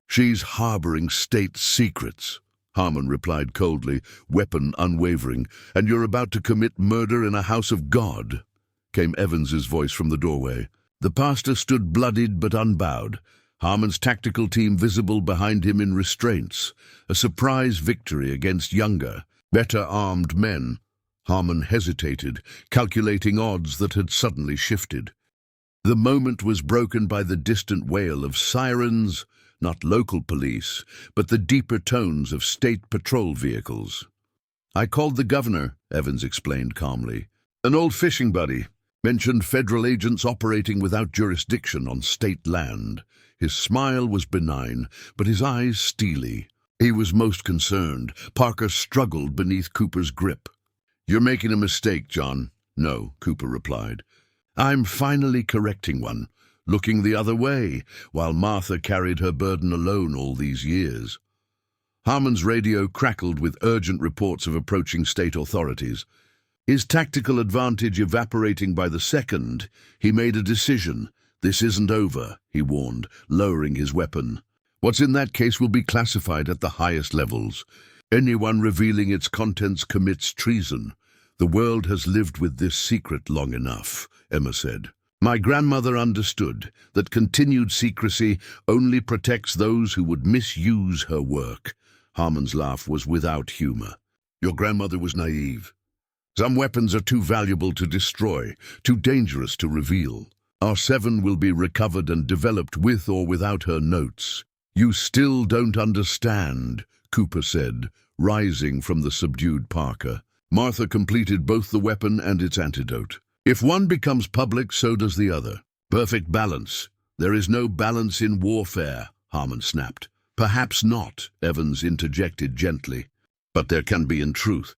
"She's harboring state secrets," Harmon replied coldly, weapon unwavering. "And you're about to commit murder in a house of God," came Evans's voice from the doorway. The pastor stood bloodied but unbowed, Harmon's tactical team visible behind him in restraints, a surprise victory against younger, better armed men. Harmon hesitated, calculating odds that had suddenly shifted. The moment was broken by the distant wail of sirens, not local police, but the deeper tones of state patrol vehicles. "I called the governor," Evans explained calmly. "An old fishing buddy. Mentioned federal agents operating without jurisdiction on state land." His smile was benign, but his eyes steely. He was most concerned. Parker struggled beneath Cooper's grip. "You're making a mistake, John." "No," Cooper replied. "I'm finally correcting one, looking the other way, while Martha carried her burden alone all these years." Harmon's radio crackled with urgent reports of approaching state authorities. His tactical advantage evaporating by the second, he made a decision. "This isn't over," he warned, lowering his weapon. "What's in that case will be classified at the highest levels. Anyone revealing its contents commits treason. The world has lived with this secret long enough," Emma said. "My grandmother understood that continued secrecy only protects those who would misuse her work." Harmon's laugh was without humor. "Your grandmother was naive. Some weapons are too valuable to destroy, too dangerous to reveal. R7 will be recovered and developed with or without her notes." "You still don't understand," Cooper said, rising from the subdued Parker. "Martha completed both the weapon and its antidote. If one becomes public, so does the other. Perfect balance." "There is no balance in warfare," Harmon snapped. "Perhaps not," Evans interjected gently. "But there can be in truth.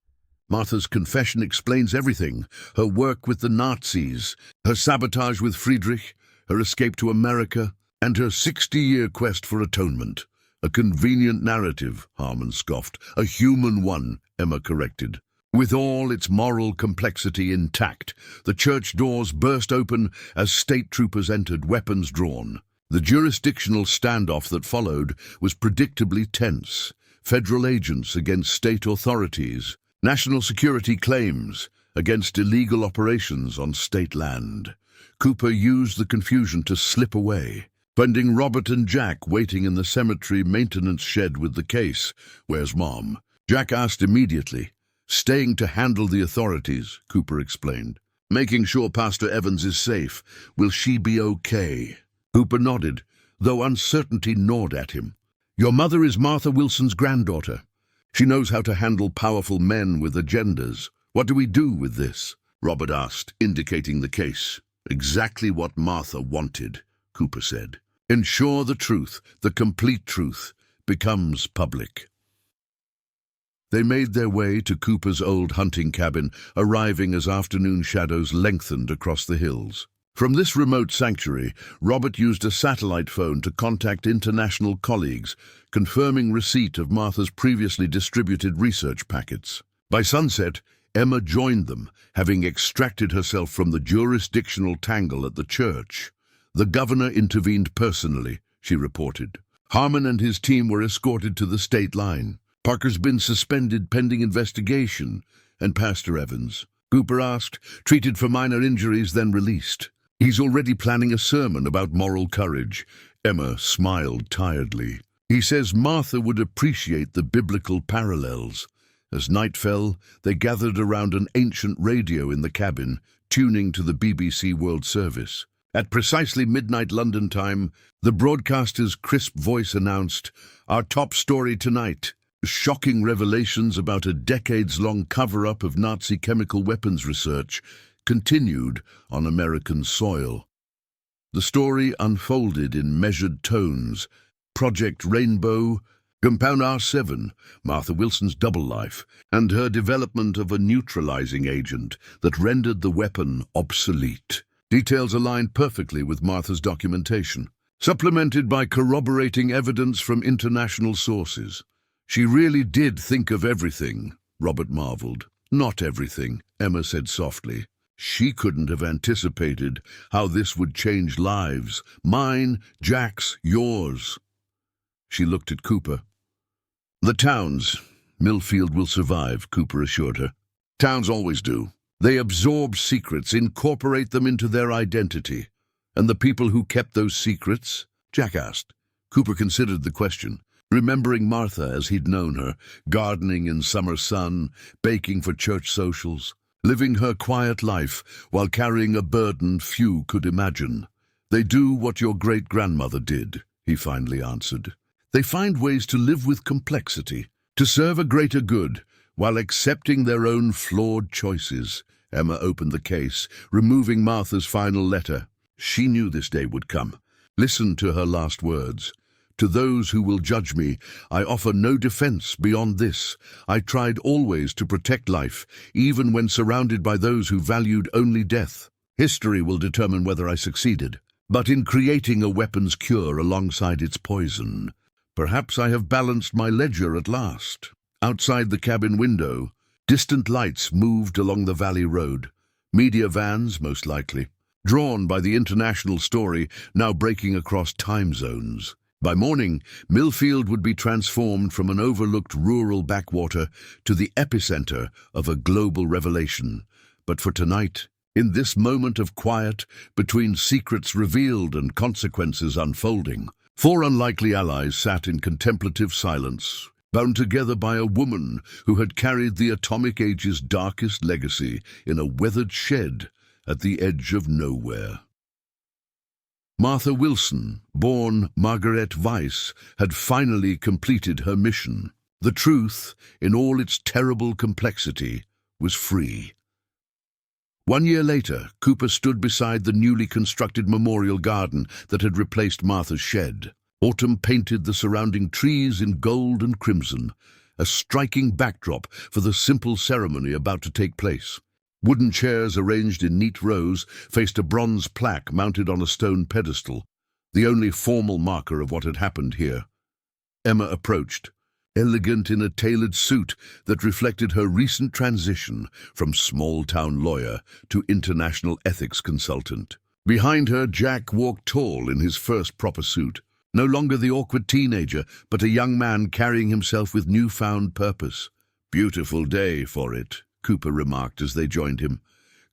Martha's confession explains everything. Her work with the Nazis, her sabotage with Friedrich, her escape to America, and her 60-year quest for atonement." "A convenient narrative," Harmon scoffed. "A human one," Emma corrected. With all its moral complexity intact, the church doors burst open as state troopers entered, weapons drawn. The jurisdictional standoff that followed was predictably tense. Federal agents against state authorities, national security claims against illegal operations on state land. Cooper used the confusion to slip away, finding Robert and Jack waiting in the cemetery maintenance shed with the case. "Where's Mom?" Jack asked immediately. Staying to handle the authorities, Cooper explained. Making sure Pastor Evans is safe. Will she be okay? Cooper nodded, though uncertainty gnawed at him. Your mother is Martha Wilson's granddaughter. She knows how to handle powerful men with agendas. What do we do with this? Robert asked, indicating the case. Exactly what Martha wanted, Cooper said. Ensure the truth, the complete truth, becomes public. They made their way to Cooper's old hunting cabin, arriving as afternoon shadows lengthened across the hills. From this remote sanctuary, Robert used a satellite phone to contact international colleagues, confirming receipt of Martha's previously distributed research packets. By sunset, Emma joined them, having extracted herself from the jurisdictional tangle at the church. The governor intervened personally, she reported. Harmon and his team were escorted to the state line. Parker's been suspended pending investigation, and Pastor Evans, Cooper asked, treated for minor injuries, then released. He's already planning a sermon about moral courage. Emma smiled tiredly. He says Martha would appreciate the biblical parallels. As night fell, they gathered around an ancient radio in the cabin, tuning to the BBC World Service. At precisely midnight London time, the broadcaster's crisp voice announced, "Our top story tonight. Shocking revelations about a decades-long cover-up of Nazi chemical weapons research continued on American soil." The story unfolded in measured tones. Project Rainbow, Compound R7, Martha Wilson's double life, and her development of a neutralizing agent that rendered the weapon obsolete. Details aligned perfectly with Martha's documentation, supplemented by corroborating evidence from international sources. She really did think of everything, Robert marveled. Not everything, Emma said softly. She couldn't have anticipated how this would change lives. Mine, Jack's, yours. She looked at Cooper. The towns. Millfield will survive, Cooper assured her. Towns always do. They absorb secrets, incorporate them into their identity. And the people who kept those secrets? Jack asked. Cooper considered the question, remembering Martha as he'd known her, gardening in summer sun, baking for church socials, living her quiet life while carrying a burden few could imagine. They do what your great-grandmother did, he finally answered. They find ways to live with complexity, to serve a greater good, while accepting their own flawed choices. Emma opened the case, removing Martha's final letter. She knew this day would come. Listen to her last words. To those who will judge me, I offer no defense beyond this. I tried always to protect life, even when surrounded by those who valued only death. History will determine whether I succeeded. But in creating a weapon's cure alongside its poison, perhaps I have balanced my ledger at last. Outside the cabin window, distant lights moved along the valley road. Media vans, most likely, drawn by the international story now breaking across time zones. By morning, Millfield would be transformed from an overlooked rural backwater to the epicenter of a global revelation. But for tonight, in this moment of quiet, between secrets revealed and consequences unfolding, four unlikely allies sat in contemplative silence, bound together by a woman who had carried the atomic age's darkest legacy in a weathered shed at the edge of nowhere. Martha Wilson, born Margaret Weiss, had finally completed her mission. The truth, in all its terrible complexity, was free. 1 year later, Cooper stood beside the newly constructed memorial garden that had replaced Martha's shed. Autumn painted the surrounding trees in gold and crimson, a striking backdrop for the simple ceremony about to take place. Wooden chairs arranged in neat rows faced a bronze plaque mounted on a stone pedestal, the only formal marker of what had happened here. Emma approached, elegant in a tailored suit that reflected her recent transition from small-town lawyer to international ethics consultant. Behind her, Jack walked tall in his first proper suit, no longer the awkward teenager, but a young man carrying himself with newfound purpose. "Beautiful day for it," Cooper remarked as they joined him.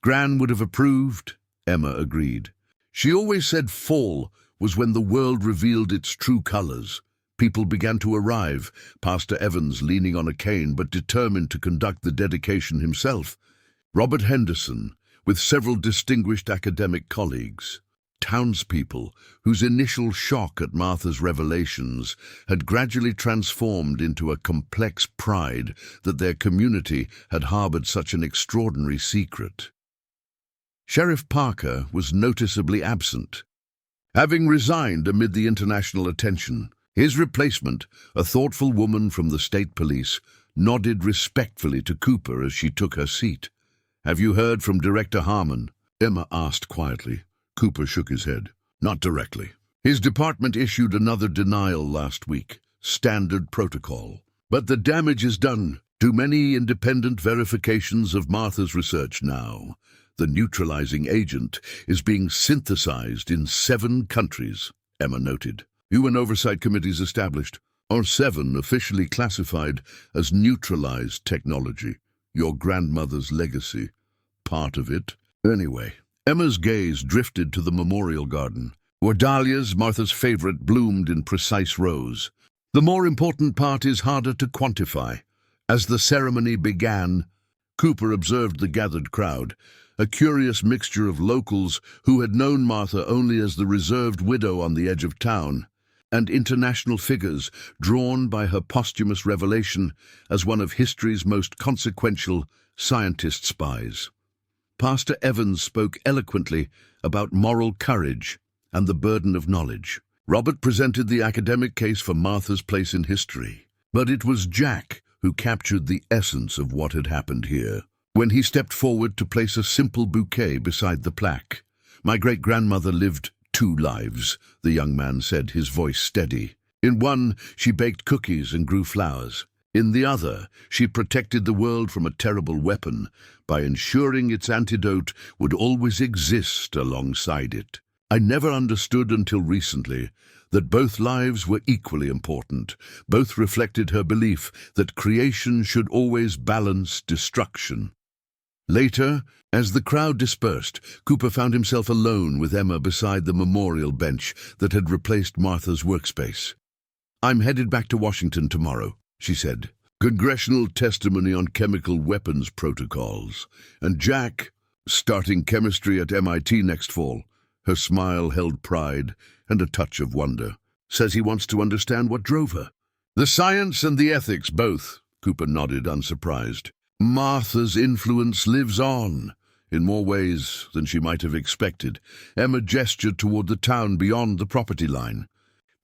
"Gran would have approved," Emma agreed. She always said fall was when the world revealed its true colors. People began to arrive, Pastor Evans leaning on a cane but determined to conduct the dedication himself. Robert Henderson, with several distinguished academic colleagues. Townspeople whose initial shock at Martha's revelations had gradually transformed into a complex pride that their community had harbored such an extraordinary secret. Sheriff Parker was noticeably absent. Having resigned amid the international attention, his replacement, a thoughtful woman from the state police, nodded respectfully to Cooper as she took her seat. "Have you heard from Director Harmon?" Emma asked quietly. Cooper shook his head. "Not directly. His department issued another denial last week. Standard protocol. But the damage is done. Too many independent verifications of Martha's research now. The neutralizing agent is being synthesized in 7 countries," Emma noted. "UN oversight committees established, or 7 officially classified as neutralized technology. Your grandmother's legacy. Part of it. Anyway." Emma's gaze drifted to the memorial garden, where dahlias, Martha's favorite, bloomed in precise rows. The more important part is harder to quantify. As the ceremony began, Cooper observed the gathered crowd, a curious mixture of locals who had known Martha only as the reserved widow on the edge of town, and international figures drawn by her posthumous revelation as one of history's most consequential scientist spies. Pastor Evans spoke eloquently about moral courage and the burden of knowledge. Robert presented the academic case for Martha's place in history. But it was Jack who captured the essence of what had happened here. When he stepped forward to place a simple bouquet beside the plaque. "My great-grandmother lived 2 lives, the young man said, his voice steady. In one, she baked cookies and grew flowers. In the other, she protected the world from a terrible weapon by ensuring its antidote would always exist alongside it. I never understood until recently that both lives were equally important. Both reflected her belief that creation should always balance destruction." Later, as the crowd dispersed, Cooper found himself alone with Emma beside the memorial bench that had replaced Martha's workspace. "I'm headed back to Washington tomorrow," she said. "Congressional testimony on chemical weapons protocols. And Jack, starting chemistry at MIT next fall." Her smile held pride and a touch of wonder. "Says he wants to understand what drove her." "The science and the ethics, both," Cooper nodded, unsurprised. "Martha's influence lives on, in more ways than she might have expected." Emma gestured toward the town beyond the property line.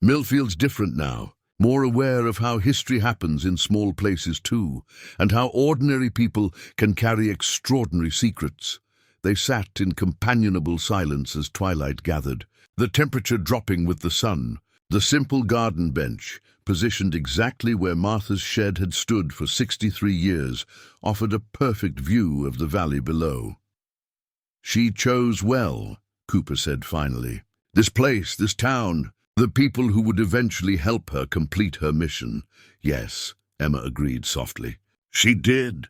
"Millfield's different now. More aware of how history happens in small places too, and how ordinary people can carry extraordinary secrets." They sat in companionable silence as twilight gathered, the temperature dropping with the sun. The simple garden bench, positioned exactly where Martha's shed had stood for 63 years, offered a perfect view of the valley below. "She chose well," Cooper said finally. "This place, this town, the people who would eventually help her complete her mission." "Yes," Emma agreed softly. "She did."